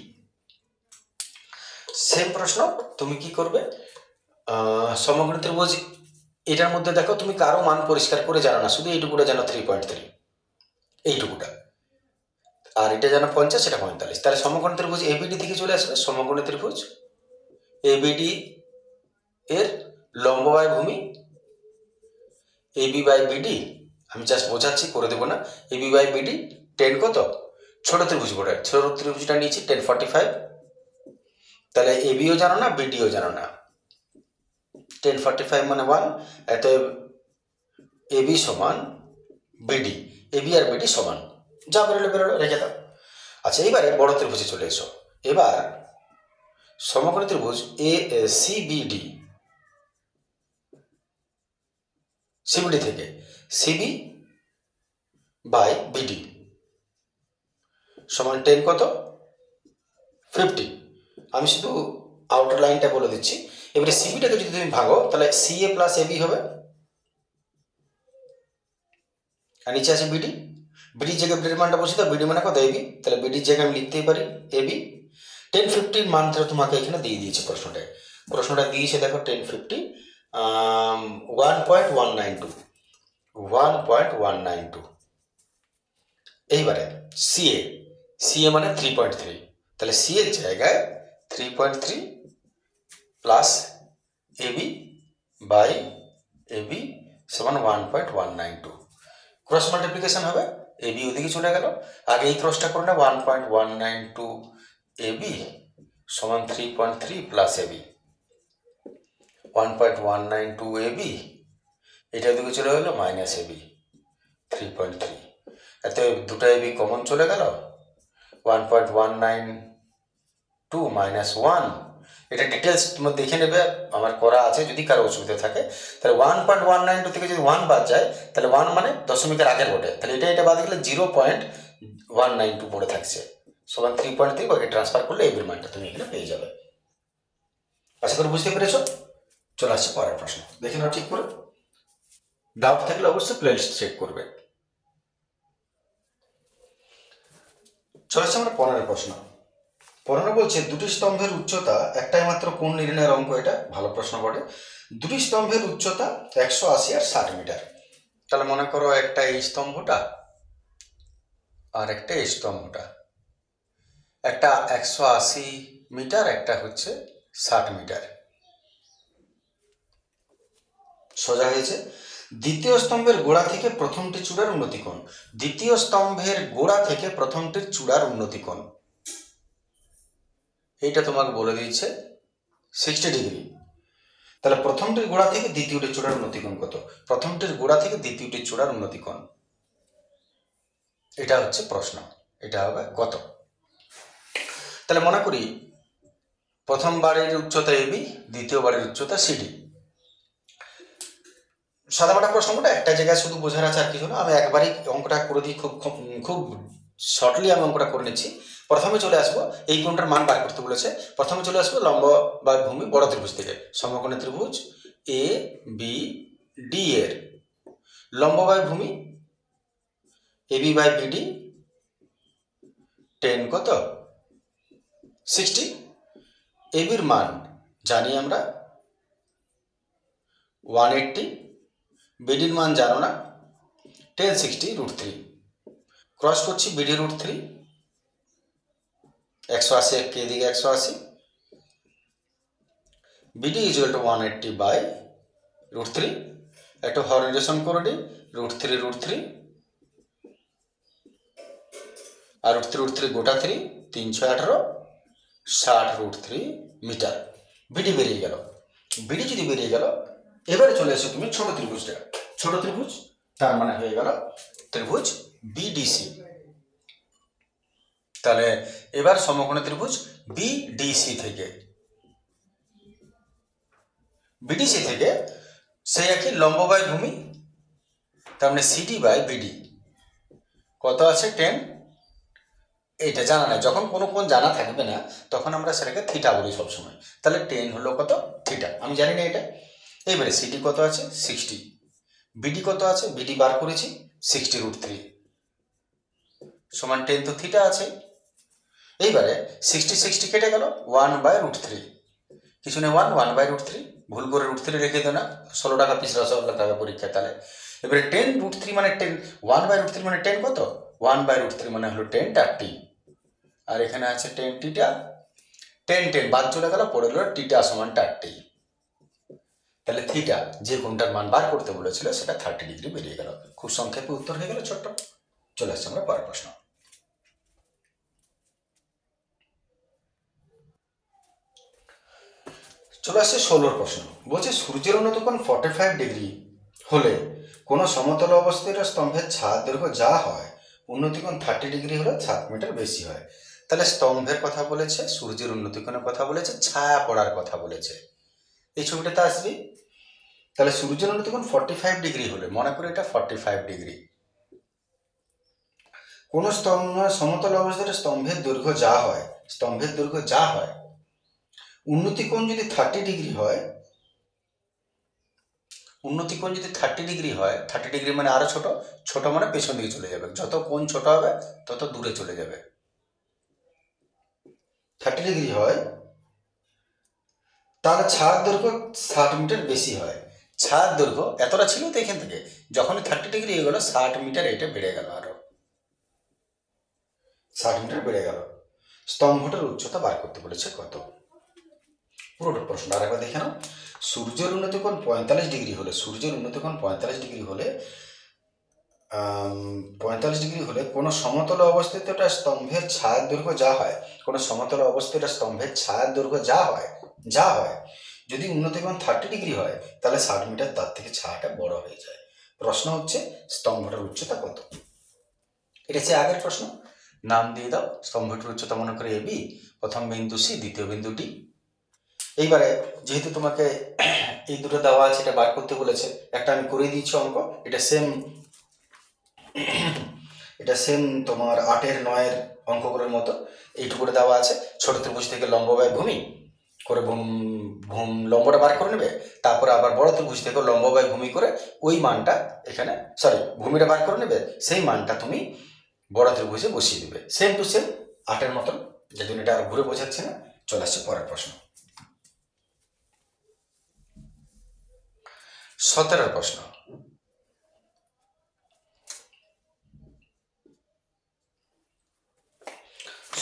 সেম প্রশ্ন, তুমি কি করবে, সমগ্র ত্রিভুজ, এটার মধ্যে দেখো তুমি কারো মান পরিষ্কার করে জানো না, শুধু এইটুকুটা জানো 3.3, এইটুকুটা, আর এটা জানো 50, সেটা 45। তাহলে সমকোণ ত্রিভুজ এবিডি থেকে চলে আসবে। সমকোণ ত্রিভুজ এবিডি এর লম্ব বাই ভূমি এবি বাই বিডি, আমি জাস্ট বোঝাচ্ছি, করে দেবো না। এবি বাই বিডি 10 কত, ছোট ত্রিভুজ বলে, ছোট ত্রিভুজটা নিয়েছি 1045। তাহলে এবিও জানো না, বিডিও জানো না, 1045 মানে 1, এত এবি সমান বিডি, এবি আর বিডি সমান, যা বেরোলো বেরোলো, রেখে দাও। আচ্ছা, এবারে বড় ত্রিভুজে চলে এসো। এবার সমকোণী ত্রিভুজ এ সিবিডি, সিবিডি থেকে সিবি বাই বিডি সমান 10 কত, 50। আমি শুধু আউটার লাইনটা বলে দিচ্ছি। এবারে সিবিটাকে যদি তুমি ভাগো, তাহলে সি এ প্লাস এবি হবে, আর নিচে আছে বিডি। বিডির জায়গায় বিডির মানটা বসে দাও, বিডি মানে কত, এবি, তাহলে বিডির জায়গায় আমি লিখতেই পারি এবি। 1050 মান তোমাকে এখানে দিয়ে দিয়েছে প্রশ্নটা দিয়েছে, দেখো 1050 1.192। এইবারে সিএ মানে 3.3, তাহলে সি এর জায়গায় 3.3 প্লাস এবি বাই এবি সমান 1.192। ক্রস মাল্টিপ্লিকেশন হবে, এবি ওদিকে চলে গেল, আগে এই ক্রসটা করে না, 1.192 এবি সমান 3.3 প্লাস এবি, 1.192 এবি, এটা ওদিকে চলে গেল মাইনাস এবি 3.3, এতে দুটো এবি কমন চলে গেল, 1.192 মাইনাস 1, এটা ডিটেলস তোমরা দেখে নেবে, আমার করা আছে, যদি কারো অসুবিধা থাকে। তাহলে 1.192 থেকে যদি 1 বাদ যায়, তাহলে 1 মানে দশমিকের আগের বটে, তাহলে এটা বাদ গেলে 0.192 পড়ে থাকছে, সমান 3.3, ওকে ট্রান্সফার করলে এবির মানটা তুমি এখানে পেয়ে যাবে। আশা করি বুঝতে পেরেছো। চলে আসছে পরের প্রশ্ন, দেখে নাও ঠিক করে, ডাউট থাকলে অবশ্যই প্লেলিস্ট চেক করবে। চলে আসছে আমরা 15 প্রশ্ন। 15 বলছে, দুটি স্তম্ভের উচ্চতা, একটাই মাত্র কোণ নির্ণয়ের অঙ্ক, এটা ভালো প্রশ্ন বটে। দুটি স্তম্ভের উচ্চতা 180 আর 60 মিটার। তাহলে মনে করো একটা এই স্তম্ভটা আর একটা এই স্তম্ভটা, একটা 180 মিটার, একটা হচ্ছে 60 মিটার। সোজা হয়েছে। দ্বিতীয় স্তম্ভের গোড়া থেকে প্রথমটি চূড়ার উন্নতি কোণ, দ্বিতীয় স্তম্ভের গোড়া থেকে প্রথমটির চূড়ার উন্নতি কোণ, এইটা তোমাকে বলে দিয়েছে 60 ডিগ্রি। তাহলে প্রথমটির গোড়া থেকে দ্বিতীয়টির চূড়ার উন্নতি কোণ কত, প্রথমটির গোড়া থেকে দ্বিতীয়টির চূড়ার উন্নতি কোণ, এটা হচ্ছে প্রশ্ন, এটা হবে কত। তাহলে মনে করি প্রথম বাড়ির উচ্চতা এবি, দ্বিতীয় বাড়ির উচ্চতা সিডি। সাদামাটা প্রশ্নটা একটা জায়গায় শুধু বোঝার আছে, আর কিছু না, আমি একবারই অঙ্কটা করে দিই, খুব শর্টলি আমি অঙ্কটা করে নিচ্ছি। প্রথমে চলে আসবো, এই কোণটার মান বার করতে বলেছে। প্রথমে চলে আসবো লম্ব বা ভূমি বড় ত্রিভুজ থেকে। সমকোণী ত্রিভুজ এ বি ডি এর লম্ব বাই ভূমি এবি বাই বিডি 10 কত 60। এবির মান জানি আমরা 180, বিডির মান জানো না 1060 √3। ক্রস করছি বিডি √3, 180 কে দিকে 180, বিডি ইকুয়াল টু 180 বাই √3। একটু হরিজেশন করে দিই, √3 আর √3 গোটা 3 318 60 √3 মিটার। বিডি বেরিয়ে গেল। বিডি যদি বেরিয়ে গেল, এবারে চলে এসো তুমি ছোট ত্রিভুজটা। ছোট ত্রিভুজ তার মানে হয়ে গেল ত্রিভুজ বিডিসি। তাহলে এবার সমকোণী ত্রিভুজ বিডিসি থেকে সেই একই লম্ব বাই ভূমি, তার মানে সিডি বাই বিডি কত আছে 10। এইটা জানা নাই, যখন কোনো কোণ জানা থাকবে না তখন আমরা সেটাকে থিটা বলি সবসময়। তাহলে 10 হলো কত থিটা, আমি জানি না এটা। এইবারে সিডি কত আছে 60, বিডি কত আছে বিডি বার করেছি 60 √3 সমান 10, তো থিটা আছে। এইবারে 60 কেটে গেল 1 বাই √3, কিছু নেই 1 বাই √3, ভুল করে √3 রেখে দেয় না, 16 টাকা পিস রসগোল্লা লাগতে হবে পরীক্ষায়। তাহলে এবারে 10 √3 মানে 10, 1 বাই √3 মানে 10 কত 1 বাই √3 মানে হলো 10 আর এখানে আছে 10 টিটা, 10 বাদ চলে গেল, পড়ে গেল টিটা সমান 30। তাহলে থিটা যে কোণটার মান বার করতে বলেছিল সেটা 30 ডিগ্রি বেরিয়ে গেল। খুব সংক্ষেপে উত্তর হয়ে গেল ছোট্ট। চলে আসছে আমরা পরের প্রশ্ন। চলে আসছে 16 প্রশ্ন। বলছে সূর্যের উন্নত কোণ 45 ডিগ্রি হলে কোনো সমতল অবস্থিত স্তম্ভের ছাদ দৈর্ঘ্য যা হয় উন্নতি কোণ 30 ডিগ্রি হলে 7 মিটার বেশি হয়। তাহলে স্তম্ভের কথা বলেছে, সূর্যের উন্নতি কোণের কথা বলেছে, ছায়া পড়ার কথা বলেছে। এই ছবিটাতে আসবি। তাহলে সূর্যের উন্নতি কোণ 45 ডিগ্রি হলে, মনে করি এটা 45 ডিগ্রি, কোন সমতল অবস্থায় স্তম্ভের দৈর্ঘ্য যা হয় উন্নতি কোণ যদি 30 ডিগ্রি হয়, 30 ডিগ্রি মানে আরো ছোট মানে পেছন দিকে চলে যাবে, যত কোণ ছোট হবে তত দূরে চলে যাবে। 30 ডিগ্রি হয়, তাহলে ছাদ দৈর্ঘ্য 60 মিটার বেশি হয়। ছাদ দৈর্ঘ্য এতটা ছিল তো এখান থেকে, যখন 30 ডিগ্রি হয়ে গেল 60 মিটার, এটা বেড়ে গেল, আরো 60 মিটার বেড়ে গেল। স্তম্ভটার উচ্চতা বার করতে বলেছে কত। পুরোটা প্রশ্ন আরেকবার দেখে নাও। সূর্যের উন্নতি কোণ 45 ডিগ্রি হলে, 45 ডিগ্রি হলে কোনো সমতল অবস্থিত স্তম্ভের ছায়ার দৈর্ঘ্য যা হয়, যা হয় যদি উন্নতি কোণ 30 ডিগ্রি হয়, তাহলে 60 মিটার তার থেকে ছায়াটা বড় হয়ে যায়। প্রশ্ন হচ্ছে স্তম্ভটার উচ্চতা কত। এটা হচ্ছে আগের প্রশ্ন। নাম দিয়ে দাও, স্তম্ভটার উচ্চতা মনে করে এবি, প্রথম বিন্দু সি, দ্বিতীয় বিন্দু ডি। এইবারে যেহেতু তোমাকে এই দুটো দেওয়া আছে, এটা বার করতে বলেছে, একটা আমি করে দিয়েছি অঙ্ক, এটা সেম তোমার 8-এর 9-এর অঙ্কগুলোর মতো। এইটুকুটা দেওয়া আছে, ছোট ত্রিভুজ থেকে লম্ব বাই ভূমি করে লম্বটা বার করে নেবে, তারপরে আবার বড় ত্রিভুজ থেকে লম্ব বাই ভূমি করে ওই মানটা এখানে, ভূমিটা বার করে নেবে, সেই মানটা তুমি বড় ত্রিভুজে বসিয়ে দেবে। সেম টু সেম 8-এর মতন, যেদিন এটা আর ঘুরে বোঝাচ্ছে না। চলে আসছে পরের প্রশ্ন। 17 প্রশ্ন।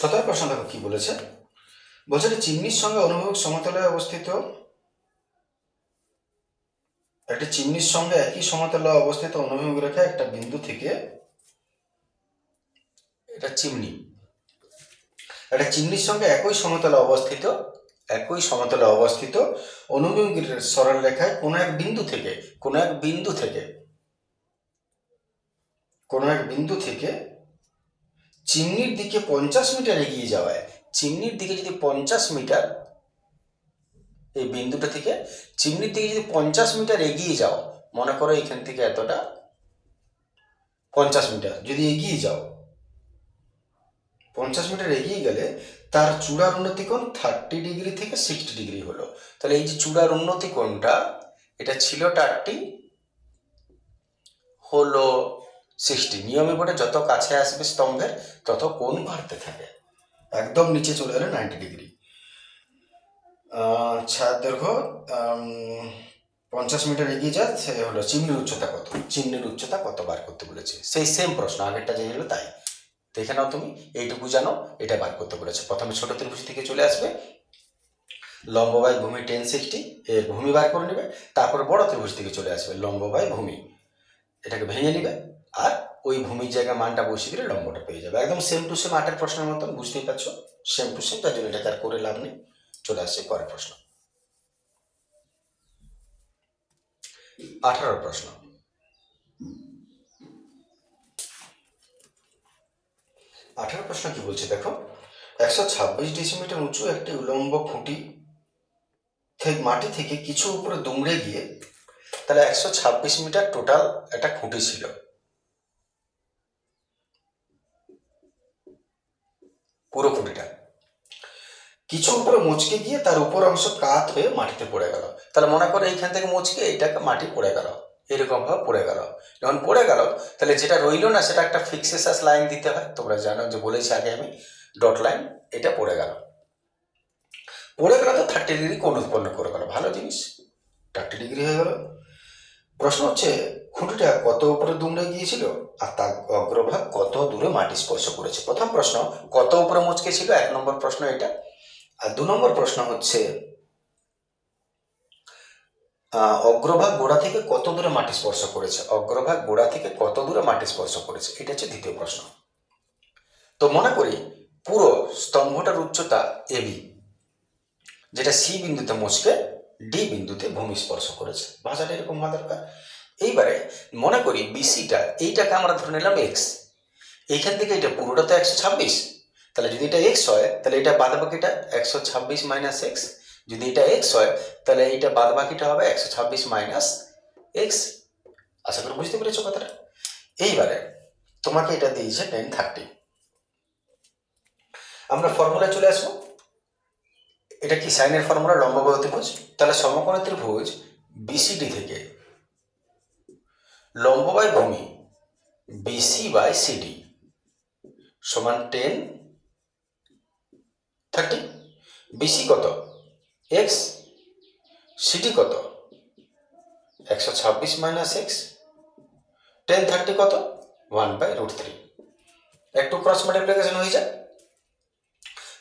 17 প্রশ্ন দেখো কি বলেছে। বলছে চিমনির সঙ্গে অনুভূমিক সমতলে অবস্থিত, একটি চিমনির সঙ্গে একই সমতলে অবস্থিত অনুভূমিক রেখা একটা বিন্দু থেকে, এটা চিমনি, একটা চিমনির সঙ্গে একই সমতলে অবস্থিত অনুভূমিক সরল রেখায় কোনো এক বিন্দু থেকে চিমনির দিকে 50 মিটার এগিয়ে যাওয়ায়, চিমনির দিকে যদি 50 মিটার, এই বিন্দুটা থেকে চিমনির দিকে যদি 50 মিটার এগিয়ে যাও, মনে করো এখান থেকে এতটা 50 মিটার যদি এগিয়ে যাও, 50 মিটার এগিয়ে গেলে তার চূড়ার উন্নতি কোণ 30 ডিগ্রি থেকে 60 ডিগ্রি হলো। তাহলে এই যে চূড়ার উন্নতি কোণটা, এটা ছিল 30, হলো 60। নিয়মে বটে যত কাছে আসবে স্তম্ভের তত কোণ বাড়তে থাকে, একদম নিচে চলে গেলে 90 ডিগ্রি। ছাদ দৈর্ঘ্য 50 মিটার এগিয়ে যায়, সে হলো চিমনির উচ্চতা কত, চিমনির উচ্চতা কত বার করতে বলেছে। সেই সেম প্রশ্ন আগেরটা যে হলো তাই। দেখে নাও তুমি, এইটুকু জানো, এটা বার করতে বলেছে। প্রথমে ছোট ত্রিভুজ থেকে চলে আসবে, লম্ব বাই ভূমি 1060 এর ভূমি বার করে নেবে, তারপর বড় ত্রিভুজ থেকে চলে আসবে লম্ব বাই ভূমি, এটাকে ভেঙে নিবে, আর ওই ভূমির জায়গায় মানটা বসিয়ে দিলে লম্বটা পেয়ে যাবে। একদম সেম টু সেম 8-এর প্রশ্নের মতন, বুঝতেই পারছো, সেম টু সেম, তার জন্য এটাকে আর করে লাভ নেই। চলে আসছে পরের প্রশ্ন, 18 প্রশ্ন। 18 প্রশ্ন কি বলছে দেখো, 126 ডেসিমিটার উঁচু একটি উলম্ব খুঁটি মাটি থেকে কিছু উপরে দুমড়ে গিয়ে, তাহলে 126 মিটার টোটাল একটা খুঁটি ছিল, পুরো খুঁটিটা কিছু উপরে মুচকে গিয়ে তার উপর অংশ কাত হয়ে মাটিতে পড়ে গেল। তাহলে মনে করো এইখান থেকে মুচকে এইটাকে মাটি পড়ে গেল, এরকম ভাবে পড়ে গেল। যখন পড়ে গেল তাহলে যেটা রইল না সেটা একটা ফিক্সেসাস লাইন দিতে হয়, তোমরা জানো যে বলেছি আগে আমি, ডট লাইন। এটা পড়ে গেল, পড়ে গেল তো 30 ডিগ্রি কোণ উৎপন্ন করে গেল, ভালো জিনিস, 30 ডিগ্রি হয়ে গেল। প্রশ্ন হচ্ছে খুঁটিটা কত উপরে দুমড়ে গিয়েছিল আর তার অগ্রভাগ কত দূরে মাটি স্পর্শ করেছে। প্রথম প্রশ্ন কত উপরে মুচকে ছিল, 1 নম্বর প্রশ্ন এটা। আর 2 নম্বর প্রশ্ন হচ্ছে অগ্রভাগ গোড়া থেকে কত দূরে মাটি স্পর্শ করেছে, অগ্রভাগ গোড়া থেকে কত দূরে মাটি স্পর্শ করেছে, এটা হচ্ছে দ্বিতীয় প্রশ্ন। তো মনে করি পুরো স্তম্ভটার উচ্চতা এবি, যেটা সি বিন্দুতে মুচকে ডি বিন্দুতে ভূমি স্পর্শ করেছে, ভাষাটা এরকম হওয়া দরকার। এইবারে মনে করি বিসিটা, এইটাকে আমরা ধরে নিলাম এক্স, এইখান থেকে এটা পুরোটা তো 126, তাহলে যদি এটা এক্স হয় তাহলে এটা বাদবাকিটা 126 মাইনাস এক্স, যদি এটা এক্স হয় তাহলে এইটা বাদবাকিটা হবে 126 মাইনাস এক্স। আশা করি বুঝতে পেরেছো কথাটা। এইবারে তোমাকে এটা দিয়েছে 1030, আমরা ফর্মুলায় চলে আসবো। এটা কি সাইনের ফর্মুলা, লম্ব বাহু ত্রিভুজ। তাহলে সমকোণ ত্রিভুজ বিসিডি থেকে লম্ব বাই ভূমি বিসি বাই সিডি সমান 1030। বিসি কত, এক্স, সিডি কত, 126 মাইনাস এক্স, 1030 কত, 1/√3। একটু ক্রস মাল্টিপ্লিকেশন হয়ে যায়,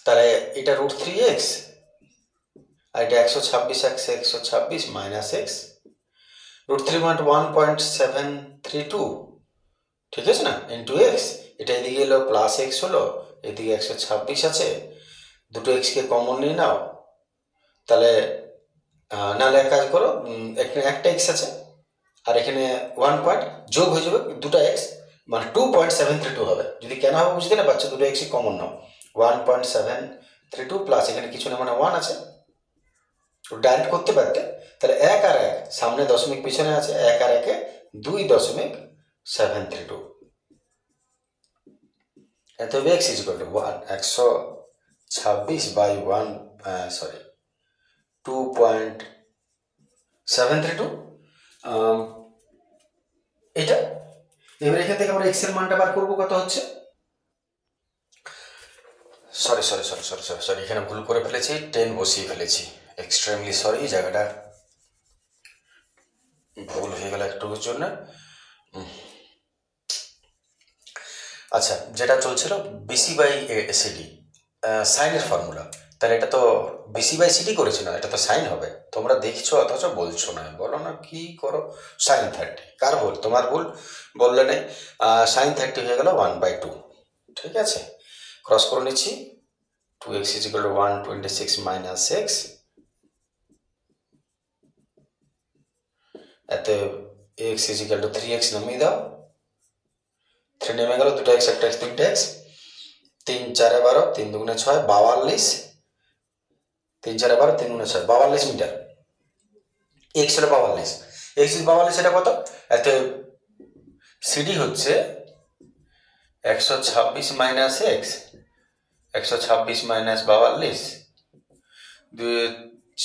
তাহলে এটা √3x আর এটা 126 মাইনাস এক্স, √3 মানে 1.732, ঠিক আছে না, ইন্টু এক্স, এটা এদিকে এলো প্লাস এক্স হলো, এদিকে 126 আছে, দুটো এক্সকে কমন নিয়ে নাও, তাহলে নাহলে এক কাজ করো, এখানে একটা এক্স আছে আর এখানে 1 পয়েন্ট যোগ হয়ে যাবে, দুটো এক্স মানে 2.732 হবে। যদি কেন হবে বুঝতে না পারছো, দুটো এক্সই কমন নাও, 1.732 প্লাস এখানে কিছু না মানে 1 আছে, ডাইরেক্ট করতে পারতে। তাহলে 1 আর 1 সামনে দশমিক পিছনে আছে, 1 আর 1-এ 2.732, এত x is equal to 126 by 2.732, এটা। এবার এখান থেকে আমরা এক্স এর মানটা বার করবো, কত হচ্ছে, সরি এখানে ভুল করে ফেলেছি, 10 বসিয়ে ফেলেছি, এক্সট্রিমলি সরি, জায়গাটা ভুল হয়ে গেল একটুর জন্য। আচ্ছা, যেটা চলছিল বিসি বাই সিডি সাইনের ফর্মুলা, তাহলে এটা তো বিসি বাই সিডি করেছি না, এটা তো সাইন হবে। তোমরা দেখছো অথচ বলছো না, বলো না কি করো, সাইন 30, কার ভুল, তোমার ভুল, বললে নেই। সাইন 30 হয়ে গেল 1/2, ঠিক আছে, ক্রস করে নিচ্ছি, 2x is equal to 126 minus x, এতে x is equal two 3x নামিয়ে দাও, 3 নেমে গেল, দুটো এক্স একটা এক্স, 3টে এক্স, 3 4 12, 3 2 6, 42, 3 4 12, 3 2 6, 42 মিটার, এক্স হলো 42, এক্স ইজ 42, এটা কত, এতে সিডি হচ্ছে 126 মাইনাস এক্স 126 মাইনাস 42, 2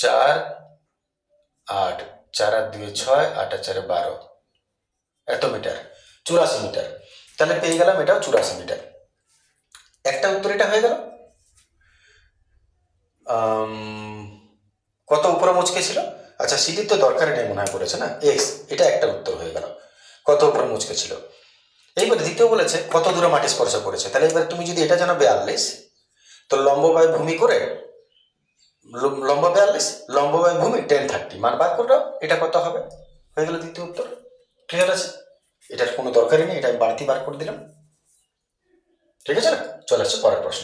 4 8, 4 আর 2 6, 8 আর 4 12, এত মিটার, 84 মিটার। তাহলে পেয়ে গেলাম এটাও 84 মিটার। একটা উত্তর এটা হয়ে গেল। কত উপরে মুচকে ছিল? আচ্ছা, সিটির তো দরকারই নেই মনে হয় পড়েছে না, এক্স, এটা একটা উত্তর হয়ে গেল, কত উপরে মুচকে ছিল। এইবার দ্বিতীয় বলেছে কত দূরে মাটি স্পর্শ করেছে। তাহলে এবার তুমি যদি এটা জানো 42, তো লম্ব বাই ভূমি করে লম্ব 42, লম্ব বাই ভূমি 1030, মান বার করে দাও, এটা কত হবে, হয়ে গেল দ্বিতীয় উত্তর। ক্লিয়ার আছে? এটার কোনো দরকারই নেই, এটা আমি বাড়তি বার করে দিলাম। ঠিক আছে না? চলে আসছে পরের প্রশ্ন।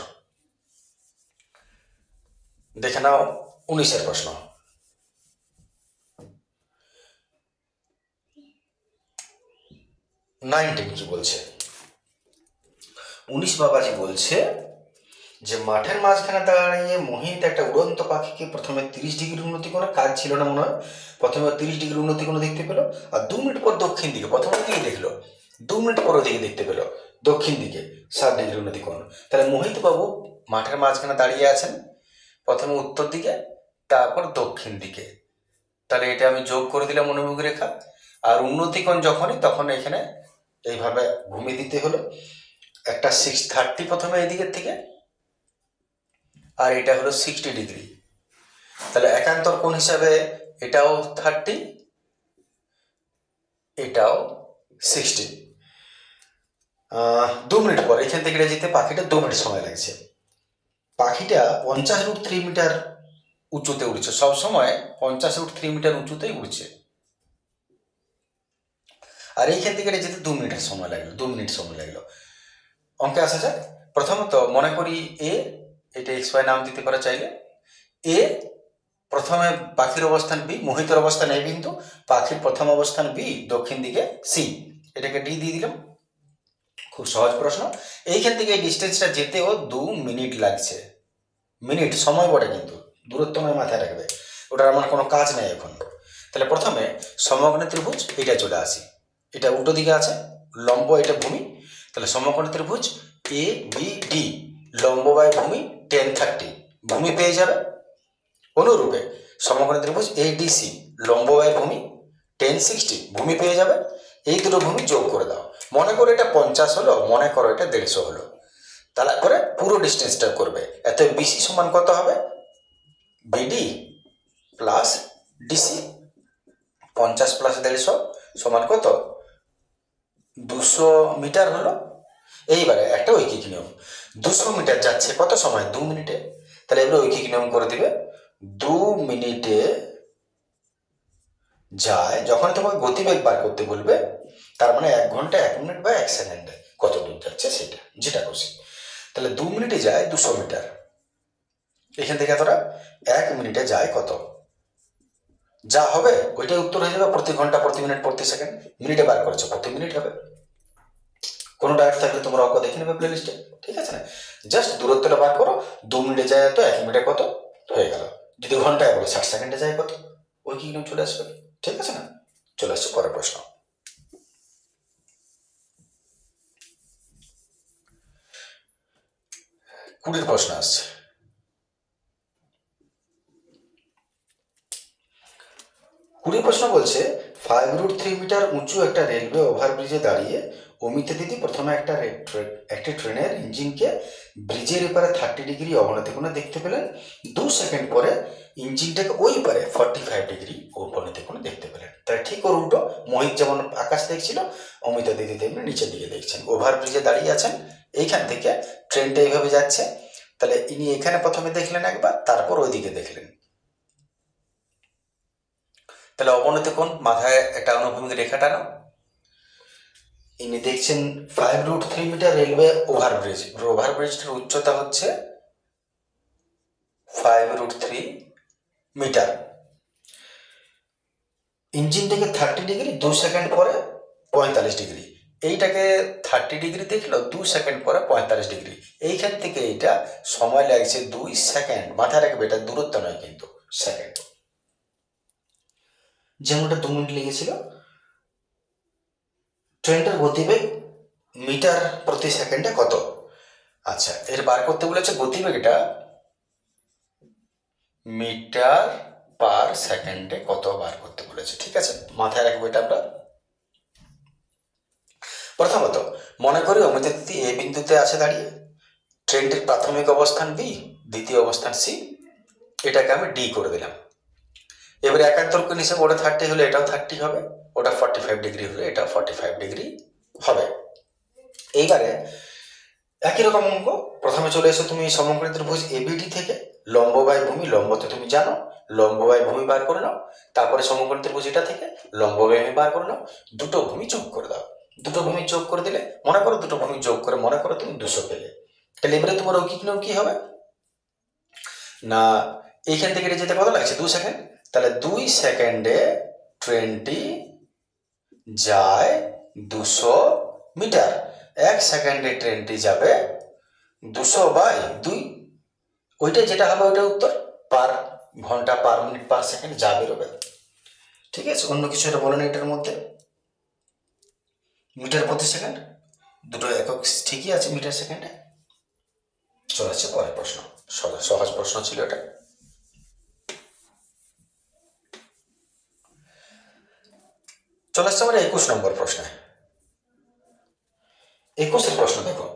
দেখে নাও 19-এর প্রশ্ন। 19 কি বলছে? 19 বাবাজি বলছে যে মাঠের মাঝখানে দাঁড়িয়ে মোহিত একটা উড়ন্ত পাখিকে প্রথমে 30 ডিগ্রি উন্নতি কোণে, কাজ ছিল না মনে হয়, প্রথমে 30 ডিগ্রি উন্নতি কোণে দেখতে পেলো, আর 2 মিনিট পর দক্ষিণ দিকে, প্রথমে দিকে দেখলো, 2 মিনিট পর ওদিকে দেখতে পেলো দক্ষিণ দিকে 7 ডিগ্রি উন্নতি কোণ। তাহলে মোহিত বাবু মাঠের মাঝখানে দাঁড়িয়ে আছেন, প্রথমে উত্তর দিকে, তারপর দক্ষিণ দিকে। তাহলে এটা আমি যোগ করে দিলাম অনুভূমিক রেখা। আর উন্নতি কোণ যখনই, তখন এখানে এইভাবে ভূমি দিতে হলো, একটা 630 প্রথমে এই দিকের থেকে, আর এটা হলো 60 ডিগ্রি। তাহলে একান্তর কোণ হিসাবে এটাও 30, এটাও 60। 2 মিনিট পর এখান থেকে যেতে পাখিটা 2 মিনিট সময় লাগছে। পাখিটা 50√3 মিটার উঁচুতে উড়ছে, সবসময় 50√3 মিটার উঁচুতেই উড়ছে, আর এইখান থেকে যেতে 2 মিনিটের সময় লাগলো, 2 মিনিট সময় লাগলো। অঙ্কে আসা যাক। প্রথমত মনে করি এ, এটা এক্স ওয়াই নাম দিতে পারে চাইলে। এ প্রথমে পাখির অবস্থান বি, মোহিতের অবস্থান এ বিন্দু, পাখির প্রথম অবস্থান বি, দক্ষিণ দিকে সি, এটাকে ডি দিয়ে দিলাম। খুব সহজ প্রশ্ন। এইখান থেকে এই ডিস্টেন্সটা যেতেও 2 মিনিট লাগছে। মিনিট সময় বটে, কিন্তু দূরত্ব নয়, মাথায় রাখবে, ওটার আমার কোনো কাজ নেই এখন। তাহলে প্রথমে সমকোণী ত্রিভুজ এটা চলে আসি, এটা উল্টো দিকে আছে, লম্ব এটা ভূমি, তাহলে সমকোণী ত্রিভুজ এ বি ডি, লম্ব বাই ভূমি 1030, ভূমি পেয়ে যাবে। অনুরূপে সমকোণী ত্রিভুজ এডিসি, লম্ব বাই ভূমি 1060, ভূমি পেয়ে যাবে। এই দুটো ভূমি যোগ করে দাও, মনে করো এটা 50 হলো, মনে করো এটা 150 হলো, তারপরে পুরো ডিস্টেন্সটা করবে। এত বিসি সমান কত হবে? বিডি প্লাস ডিসি, 50 প্লাস 150 সমান কত? 200 মিটার হলো। এইবারে একটা ঐকিক নিয়ম, 200 মিটার যাচ্ছে কত সময়? 2 মিনিটে। তাহলে এবারে ঐকিক নিয়ম করে দিবে, 2 মিনিটে যায়, যখন তোমাকে গতিবেগ বার করতে বলবে, তার মানে 1 ঘন্টা 1 মিনিট বা 1 সেকেন্ডে কত দূর যাচ্ছে সেটা, যেটা খুশি। তাহলে 2 মিনিটে যায় 200 মিটার, এখান থেকে তোরা 1 মিনিটে যায় কত, যা হবে ওইটাই উত্তর হয়ে যাবে। প্রতি ঘন্টা, প্রতি মিনিট, প্রতি সেকেন্ড, মিনিটে বার করেছো, প্রতি মিনিট হবে। কোনো ডাউট থাকলে তোমরা অঙ্ক দেখে নেবে প্লে লিস্টে, ঠিক আছে না? জাস্ট দূরত্বটা বার করো, 2 মিনিটে যায় তো 1 মিনিটে কত হয়ে গেল। যদি ঘন্টায় বলো 60 সেকেন্ডে যায় কত, ওই কি চলে আসবে, ঠিক আছে না? চলে আসছে পরের প্রশ্ন। 20 প্রশ্ন আসছে। 20 প্রশ্ন বলছে 5√3 মিটার উঁচু একটা রেলওয়ে ওভারব্রিজে দাঁড়িয়ে অমিতা দিদি প্রথমে একটি ট্রেনের ইঞ্জিনকে ব্রিজের এপারে 30 ডিগ্রি অবনতি কোণে দেখতে পেলেন। 2 সেকেন্ড পরে ইঞ্জিনটাকে ওই পারে 45 ডিগ্রি অবনতি কোণে দেখতে পেলেন। তাই ঠিক ওর উল্টো, মোহিত যেমন আকাশ দেখছিল, অমিতা দিদি তেমনি নিচের দিকে দেখছেন। ওভারব্রিজে দাঁড়িয়ে আছেন, এইখান থেকে ট্রেনটা এইভাবে যাচ্ছে। তাহলে ইনি এখানে প্রথমে দেখলেন একবার, তারপর ওইদিকে দেখলেন। তাহলে অবনতি কোণ, মাথায় একটা অনুভূমিক রেখা টানো। ইনি দেখছেন 5√3 মিটার রেলওয়ে ওভারব্রিজ, ওভারব্রিজটার উচ্চতা হচ্ছে 5√3 মিটার। ইঞ্জিনটাকে 30 ডিগ্রি, 2 সেকেন্ড পরে 45 ডিগ্রি, এইটাকে 30 ডিগ্রি দেখলো, 2 সেকেন্ড পরে 45 ডিগ্রি। এইখান থেকে এইটা সময় লাগছে 2 সেকেন্ড। মাথায় রাখবে এটা দূরত্ব নয়, কিন্তু সেকেন্ড। যেমনটা 2 মিনিট লেগেছিল। ট্রেনটার গতিবেগ মিটার প্রতি সেকেন্ডে কত? আচ্ছা, এর বার করতে বলেছে গতিবেগ, এটা মিটার পার সেকেন্ডে কত বার করতে বলেছে। ঠিক আছে, মাথায় রাখবো এটা আমরা। প্রথমত মনে করি অমিতা দিদি এ বিন্দুতে আছে দাঁড়িয়ে, ট্রেনটির প্রাথমিক অবস্থান বি, দ্বিতীয় অবস্থান সি, এটাকে আমি ডি করে দিলাম। এবারে একান্তর কোণ হিসেবে ওটা 30 হলে এটাও 30 হবে, ওটা 45 ডিগ্রি হলে এটাও 45 ডিগ্রি হবে। এইবারে একই রকম অঙ্ক, প্রথমে চলে এসো তুমি সমকোণী ত্রিভুজ এবিডি থেকে লম্ব বাই ভূমি, লম্ব তো তুমি জানো, লম্ব বাই ভূমি বার করে নাও। তারপরে সমকোণী ত্রিভুজ এটা থেকে লম্ব বাই ভূমি বার করে নাও, দুটো ভূমি যোগ করে দাও। দুটো ভূমি যোগ করে দিলে মনে করো দুটো ভূমি যোগ করে মনে করো তুমি 200 পেলে, তাহলে এবারে তোমার রৈখিক নিয়ম কি হবে না, এইখান থেকে এটা যেতে কত লাগছে 2 সেকেন্ড, তাহলে 2 সেকেন্ডে ট্রেনটি যায় 200 মিটার, 1 সেকেন্ডে ট্রেনটি যাবে 200/2, ওইটাই যেটা হবে ওইটা উত্তর, পার ঘন্টা পার মিনিট পার সেকেন্ড যা বেরোবে। ঠিক আছে, অন্য কিছু এটা বলে না এটার মধ্যে, মিটার প্রতি সেকেন্ড দুটো একক ঠিকই আছে মিটার সেকেন্ডে। চলে আসছে পরের প্রশ্ন, সহজ প্রশ্ন ছিল এটা। চলে আসছে আমরা 21 নম্বর প্রশ্নে। 21 প্রশ্ন দেখো,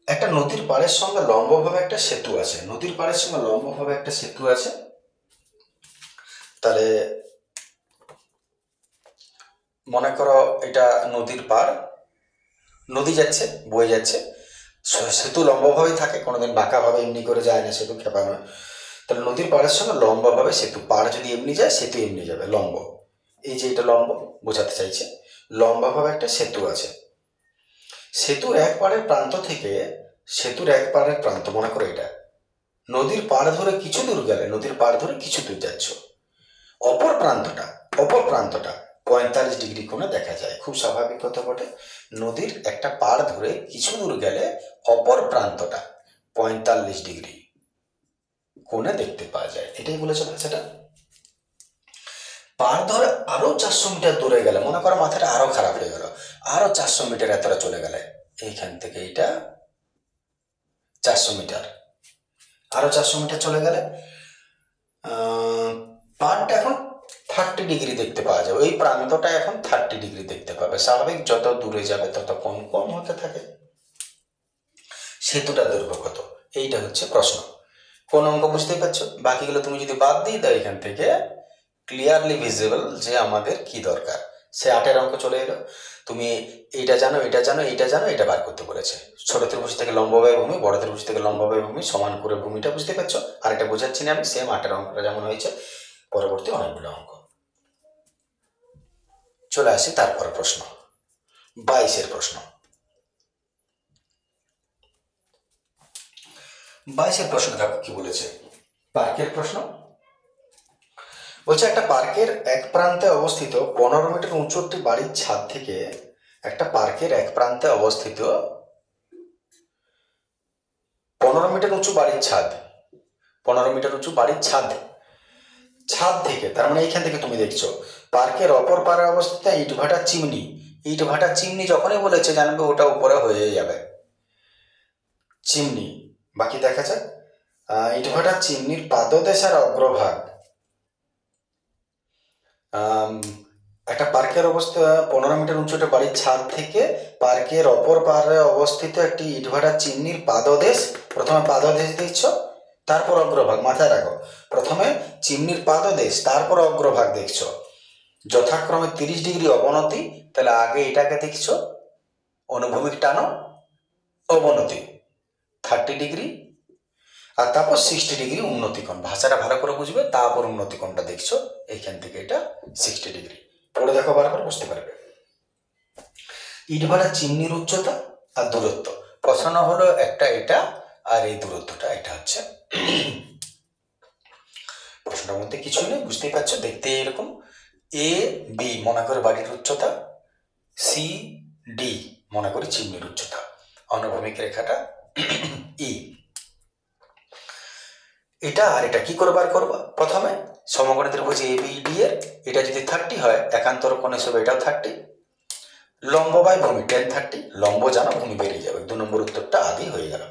একটা নদীর পাড়ের সঙ্গে লম্বভাবে একটা সেতু আছে, নদীর পাড়ের সঙ্গে লম্বভাবে একটা সেতু আছে, তাহলে মনে করো এটা নদীর পাড়, নদী যাচ্ছে বয়ে যাচ্ছে, সেতু লম্বভাবেই থাকে, কোনোদিন বাঁকাভাবে এমনি করে যায় না, সেতু খেপা নয়। তাহলে নদীর পাড়ের সঙ্গে লম্বভাবে সেতু, পাড় যদি এমনি যায় সেতু এমনি যাবে, লম্ব, এই যে এটা লম্ব বোঝাতে চাইছে, লম্বভাবে একটা সেতু আছে। সেতুর এক পাড়ের প্রান্ত থেকে, সেতুর এক পাড়ের প্রান্ত মনে করো এটা, নদীর পাড় ধরে কিছু দূর গেলে, নদীর পাড় ধরে কিছু দূর যাচ্ছ, অপর প্রান্তটা 45 ডিগ্রি কোণে দেখা যায়, খুব স্বাভাবিক কথা বটে। নদীর একটা পাড় ধরে কিছু দূর গেলে অপর প্রান্তটা 45 ডিগ্রি কোণে দেখতে পাওয়া যায়, এটাই বলেছে ভাষাটা। পাড় ধরে আরো 400 মিটার দূরে গেলে, মনে করো মাথাটা আরো খারাপ হয়ে গেল, আরো 400 মিটার এতটা চলে গেলে, এইখান থেকে এইটা 400 মিটার, আরো 400 মিটার চলে গেলে পাড়টা এখন 30 ডিগ্রি দেখতে পাওয়া যাবে, ওই প্রান্তটা এখন 30 ডিগ্রি দেখতে পাবে, স্বাভাবিক যত দূরে যাবে তত কোণ কম হতে থাকে। সেতুটা দৈর্ঘ্য কত, এইটা হচ্ছে প্রশ্ন। কোন অঙ্ক বুঝতেই পারছো, বাকিগুলো তুমি যদি বাদ দিয়ে দাও এখান থেকে ক্লিয়ারলি ভিজিবল যে আমাদের কি দরকার। সে 8-এর অঙ্ক চলে এলো, তুমি এইটা জানো এটা জানো এইটা জানো, এটা বার করতে বলেছে, ছোট ত্রিভুজ থেকে লম্ববায় ভূমি, বড় ত্রিভুজ থেকে লম্ববায় ভূমি সমান করে ভূমিটা বুঝতে পারছো, আর এটা বোঝাচ্ছি না আমি, সেম 8-এর অঙ্কটা যেমন হয়েছে পরবর্তী অনেকগুলো অঙ্ক। চলে আসি তারপরে প্রশ্ন, 22-এর প্রশ্ন। 22-এর প্রশ্ন দেখো কি বলেছে, পার্কের প্রশ্ন বলছে, একটা পার্কের এক প্রান্তে অবস্থিত 15 মিটার উঁচু একটি বাড়ির ছাদ থেকে, একটা পার্কের এক প্রান্তে অবস্থিত 15 মিটার উঁচু বাড়ির ছাদ, 15 মিটার উঁচু বাড়ির ছাদ, ছাদ থেকে তার মানে এইখান থেকে তুমি দেখছো, পার্কের অপর পারে অবস্থিত ইটভাটা চিমনি, ইটভাটা চিমনি যখনই বলেছে জানবে ওটা উপরে হয়ে যাবে চিমনি। বাকি দেখা যাক, ইটভাটা চিমনির পাদদেশ আর অগ্রভাগ, একটা পার্কের অবস্থা 15 মিটার উঁচু একটা বাড়ির ছাদ থেকে পার্কের অপর পারে অবস্থিত একটি ইটভাটা চিমনির পাদদেশ, প্রথমে পাদদেশ দেখছ তারপর অগ্রভাগ, মাথায় রাখো প্রথমে চিমনির পাদদেশ তারপর অগ্রভাগ দেখছো, যথাক্রমে 30 ডিগ্রি অবনতি, তাহলে আগে এটাকে দেখছো অনুভূমিক টানো অবনতি 30 ডিগ্রি, আর তারপর 60 ডিগ্রি উন্নতিকোণ, ভাষাটা ভালো করে বুঝবে, তারপর উন্নতিকোণটা দেখছো এইখান থেকে এটা 60 ডিগ্রি, পড়ে দেখো বারবার বুঝতে পারবে। ইটভাটা চিমনির উচ্চতা আর দূরত্ব, প্রশ্ন হলো একটা এটা আর এই দূরত্বটা, এটা হচ্ছে প্রশ্নের মধ্যে কিছু নেই, বুঝতেই পারছো, দেখতে এরকম। এ বি মনে করে বাড়ির উচ্চতা, সি ডি মনে করি চিমনির উচ্চতা, অনুভূমিক রেখাটা ই, এটা আর এটা কি করে বার করবো, প্রথমে সমকোণী ত্রিভুজ এ বি ডি এর এটা যদি 30 হয় একান্তর কোণ হিসেবে এটাও 30, লম্ব বাই ভূমি 1030, লম্ব জানো, ভূমি বেরিয়ে যাবে। 2 নম্বর উত্তরটা আগেই হয়ে গেল।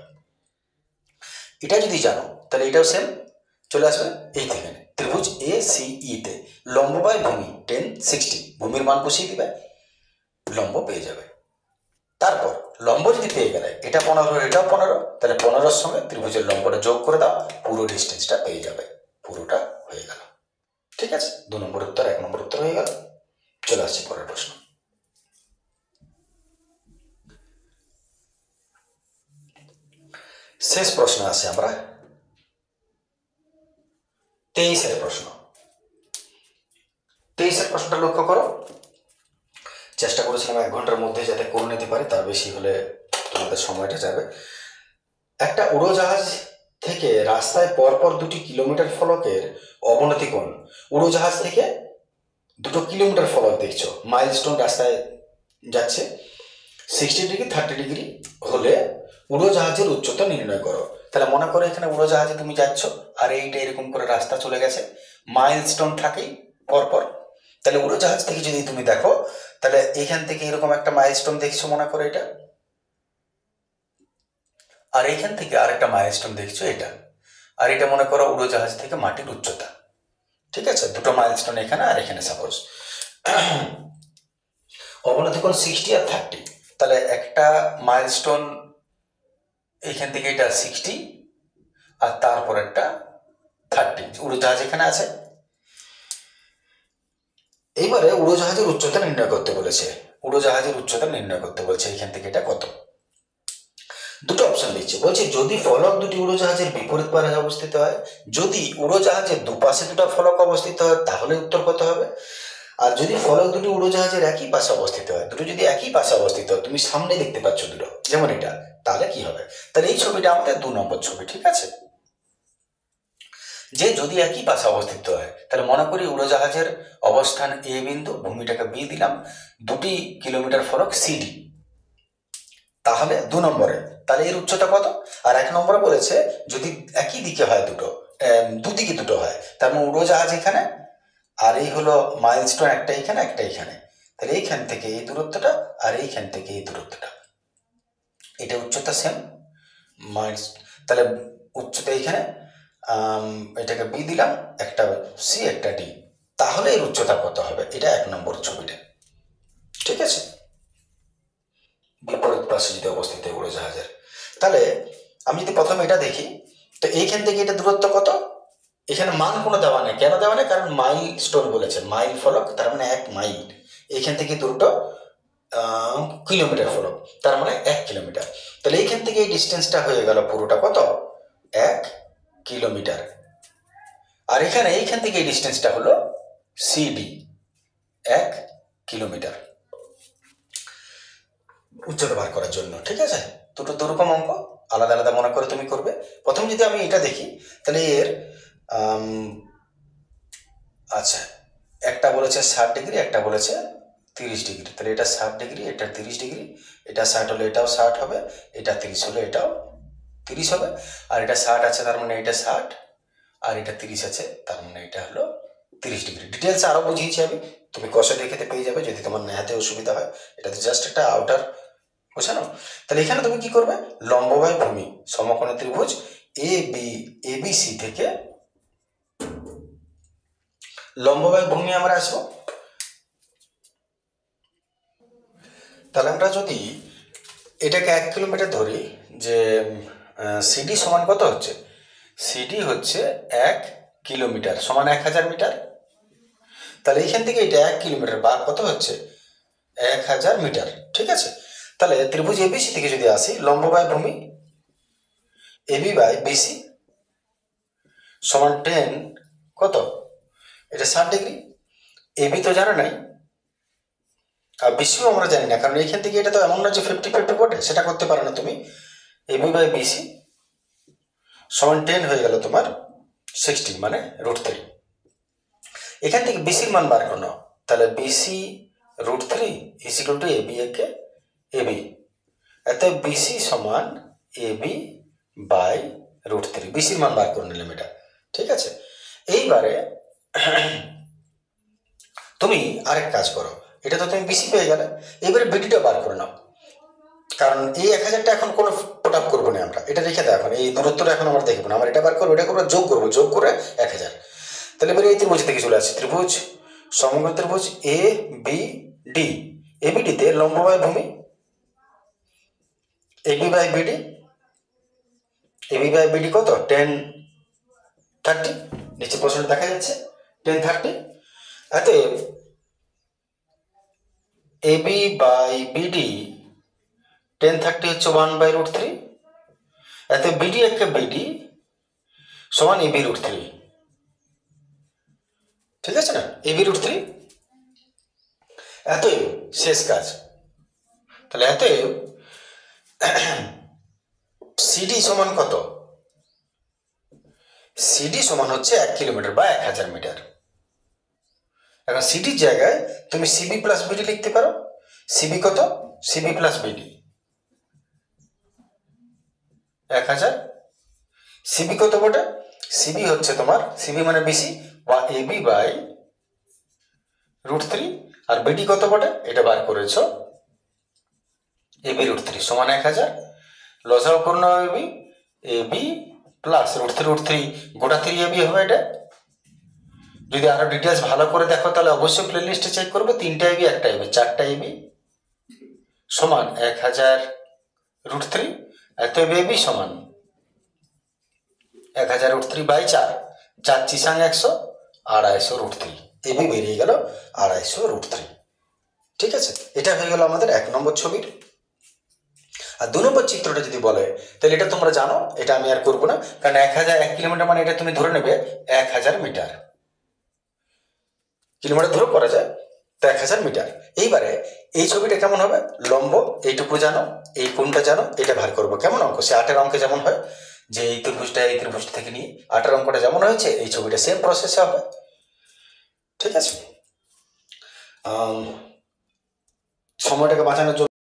এটা যদি জানো তাহলে এটাও সেম চলে আসবে এই থেকে। ত্রিভুজ এ সি ই তে লম্ব বাই ভূমি 1060, ভূমির মান বসিয়ে দিবে, লম্ব পেয়ে যাবে। তারপর লম্ব যদি পেয়ে গেলে এটা 15, এটাও 15, তাহলে 15-র সঙ্গে ত্রিভুজের লম্বটা যোগ করে দাও, পুরো ডিস্টেন্সটা পেয়ে যাবে, পুরোটা হয়ে গেল। ঠিক আছে, 2 নম্বর উত্তর 1 নম্বর উত্তর হয়ে গেল। চলে আসছে পরের প্রশ্ন। শেষ প্রশ্ন আসে আমরা 23-এর প্রশ্ন। 23-এর প্রশ্নটা লক্ষ্য করো। চেষ্টা করেছিলাম 1 ঘন্টার মধ্যে যাতে করে নিতে পারি, তার বেশি হলে তোমাদের সময়টা যাবে। একটা উড়োজাহাজ থেকে রাস্তায় পরপর 2টি কিলোমিটার ফলকের অবনতি কোণ, উড়োজাহাজ থেকে 2 কিলোমিটার ফলক দেখছো, মাইলস্টোন রাস্তায় যাচ্ছে, 60 ডিগ্রি 30 ডিগ্রি হলে উড়োজাহাজের উচ্চতা নির্ণয় করো। তাহলে মনে করো এখানে উড়োজাহাজে তুমি যাচ্ছ আর এইটা এরকম করে রাস্তা চলে গেছে, মাইলস্টোন থাকেই পরপর। তাহলে উড়োজাহাজ থেকে যদি তুমি দেখো তাহলে এইখান থেকে এরকম একটা মাইলস্টোন দেখছো মনে করো এটা, আর এইখান থেকে আরেকটা মাইলস্টোন দেখছো এটা, আর এটা মনে করো উড়োজাহাজ থেকে মাটির উচ্চতা। ঠিক আছে, 2টো মাইলস্টোন এখানে আর এখানে সাপোজ অবনতি কোণ 60 আর 30, তাহলে একটা মাইলস্টোন এইখান থেকে এটা 60 আর তারপর একটা 30, উড়োজাহাজ এখানে আছে। এইবারে উড়োজাহাজের উচ্চতা নির্ণয় করতে বলেছে, উড়োজাহাজের উচ্চতা নির্ণয় করতে বলছে, এইখান থেকে এটা কত। 2টো অপশন দিচ্ছে, বলছে যদি ফলক দুটি উড়োজাহাজের বিপরীত পারে অবস্থিত হয়, যদি উড়োজাহাজের দুপাশে 2টা ফলক অবস্থিত হয় তাহলে উত্তর কত হবে, আর যদি ফলক দুটি উড়োজাহাজের একই পাশে অবস্থিত হয়, দুটো যদি একই পাশে অবস্থিত হয়, তুমি সামনে দেখতে পাচ্ছ দুটো যেমন এটা, তাহলে কি হবে। তাহলে এই ছবিটা আমাদের 2 নম্বর ছবি। ঠিক আছে, যে যদি একই পাশে অবস্থিত হয়, তাহলে মনে করি উড়োজাহাজের অবস্থান এ বিন্দু, ভূমিটাকে বি দিলাম, 2টি কিলোমিটার ফলক সিডি, তাহলে 2 নম্বরে তাহলে এর উচ্চতা কত। আর 1 নম্বরে বলেছে যদি একই দিকে হয় দুটো, দুদিকে দুটো হয়, তার মানে উড়োজাহাজ এখানে আর এই হলো মাইলস্টোন, একটা এখানে একটা এখানে, তাহলে এইখান থেকে এই দূরত্বটা আর এইখান থেকে এই দূরত্বটা, এটা উচ্চতা সেম মাইলস, তাহলে উচ্চতা এইখানে এটাকে বি দিলাম, একটা সি একটা ডি, তাহলে এর উচ্চতা কত হবে, এটা 1 নম্বর ছবিটা। ঠিক আছে, বিপরীত পাশে যদি অবস্থিত হয় উড়োজাহাজের। তাহলে আমি যদি প্রথমে এটা দেখি, তো এইখান থেকে এটা দূরত্ব কত, এখানে মান কোনো দেওয়া নেই, কেন দেওয়া নেই, কারণ মাইল স্টোন বলেছে, মাইল ফলক, তার মানে 1 মাইল, এইখান থেকে দুটো কিলোমিটার ফলক, তার মানে 1 কিলোমিটার। তাহলে এইখান থেকে এই ডিস্টেন্সটা হয়ে গেল পুরোটা কত, 1 কিলোমিটার। আর এখানে এইখান থেকে এই ডিস্টেন্সটা হলো সিডি, 1 কিলোমিটার উচ্চতা বার করার জন্য। ঠিক আছে, দুটো দুরকম অঙ্ক, আলাদা আলাদা মনে করে তুমি করবে। প্রথম যদি আমি এটা দেখি তাহলে এর আচ্ছা, একটা বলেছে 60 ডিগ্রি, একটা বলেছে 30 ডিগ্রি, তাহলে এটা 60 ডিগ্রি, এটা 30 ডিগ্রি, এটা 60 হলে এটাও 60 হবে, এটা 30 হলে এটাও 30 হবে, আর এটা 60 আছে তার মানে এটা 60, আর এটা 30 আছে তার মানে এটা হলো 30 ডিগ্রি। ডিটেলস আরও বুঝিয়েছি আমি, তুমি কষে দেখে পেয়ে যাবে যদি তোমার নেহাতে অসুবিধা হয়, এটা তো জাস্ট একটা আউটার বুঝানো। তাহলে এখানে তুমি কি করবে, লম্ব বাই ভূমি সমকোণী ত্রিভুজ এবিসি থেকে লম্ব বাই ভূমি আমরা আসবো। তাহলে আমরা যদি এটাকে 1 কিলোমিটার ধরি, যে সিডি সমান কত হচ্ছে, সিডি হচ্ছে 1 কিলোমিটার সমান 1000 মিটার, তাহলে এইখান থেকে এটা 1 কিলোমিটার বা কত হচ্ছে 1000 মিটার। ঠিক আছে, তাহলে ত্রিভুজ এবিসি থেকে যদি আসি, লম্ব বাই ভূমি এবি বাই বিসি সমান 10 কত, এটা 60 ডিগ্রি, এবি তো জানো নাই, আর বিসিও আমরা জানি না, কারণ এইখান থেকে এটা তো এমন না যে 50-50 বটে, সেটা করতে পারো না তুমি। এবি বাই বিসি সমান 10 হয়ে গেল তোমার 60, মানে √3। এখান থেকে বিসির মান বার করো, তাহলে বিসি √3 ইকুয়াল টু এবি একে এবি, এত বিসি সমান এবি বাই √3, বিসির মান বার করে নিলাম এটা। ঠিক আছে, এইবারে তুমি আরেক কাজ করো, এটা তো তুমি বিসি পেয়ে গেলে। এবারে বিডিটা বার করে নাও, কারণ এই 1000টা এখন কোনো পুট আপ করবো না আমরা, এটা রেখে দাও, এখন এই দূরত্বটা এখন আমরা দেখবো না, আমরা এটা বার করবো, এটা করবো, যোগ করবো, যোগ করে 1000। তাহলে এবারে এই ত্রিভুজ থেকে চলে আসছে, ত্রিভুজ সমগ্র ত্রিভুজ এ বি ডি, এবিডিতে লম্ব বাই ভূমি AB by BD, AB by BD কত 1030, নিচে প্রশ্নটা দেখা যাচ্ছে 1030। অতএব এবি বাই বিডি 1030 হচ্ছে 1/√3, এত বিডি একটা বিডি সমান এবি√3, ঠিক আছে না, এবি√3। এতএব শেষ কাজ, তাহলে এতএব সিডি সমান কত, সিডি সমান হচ্ছে 1 কিলোমিটার বা 1000 মিটার। এখন সিডির জায়গায় তুমি সিবি প্লাস বিডি লিখতে পারো। সিবি কত, সিবি প্লাস বিডি 1000, সিবি কত বটে, সিবি হচ্ছে তোমার, সিবি মানে বিসি বা এবি বাই √3, আর বিডি কত বটে এটা বার করেছো এবি√3 সমান 1000, লসাও করুন এবি, এবি প্লাস √3 গোটা 3 এবি হবে এটা। যদি আরো ডিটেলস ভালো করে দেখো তাহলে অবশ্যই প্লে লিস্টে চেক করবে, 3টা এবি 1টা এবি 4টা এবি সমান 1000√3, এত এবি সমান 1000√3 বাই 4, 4 চিসাং 100, 250√3, এবি বেরিয়ে গেল 250√3। ঠিক আছে, এটা হয়ে গেল আমাদের 1 নম্বর ছবির। আর 2 নম্বর চিত্রটা যদি বলে তাহলে এটা তোমরা জানো, এটা আমি আর করবো না, কারণ 1 কিলোমিটার মানে এটা তুমি ধরে নেবে 1000 মিটার, কিলোমিটার ধরে করা যায়, তো 1000 মিটার। এইবারে এই ছবিটা কেমন হবে, লম্ব এইটুকু জানো, এই কোণটা জানো, এটা ভার করবো কেমন অঙ্ক, সে 8-এর অঙ্কে যেমন হয়, যে এই ত্রিভুজ থেকে নিয়ে 8-এর অঙ্কটা যেমন হয়েছে এই ছবিটা সেম প্রসেসে হবে। ঠিক আছে, সময়টাকে বাঁচানোর জন্য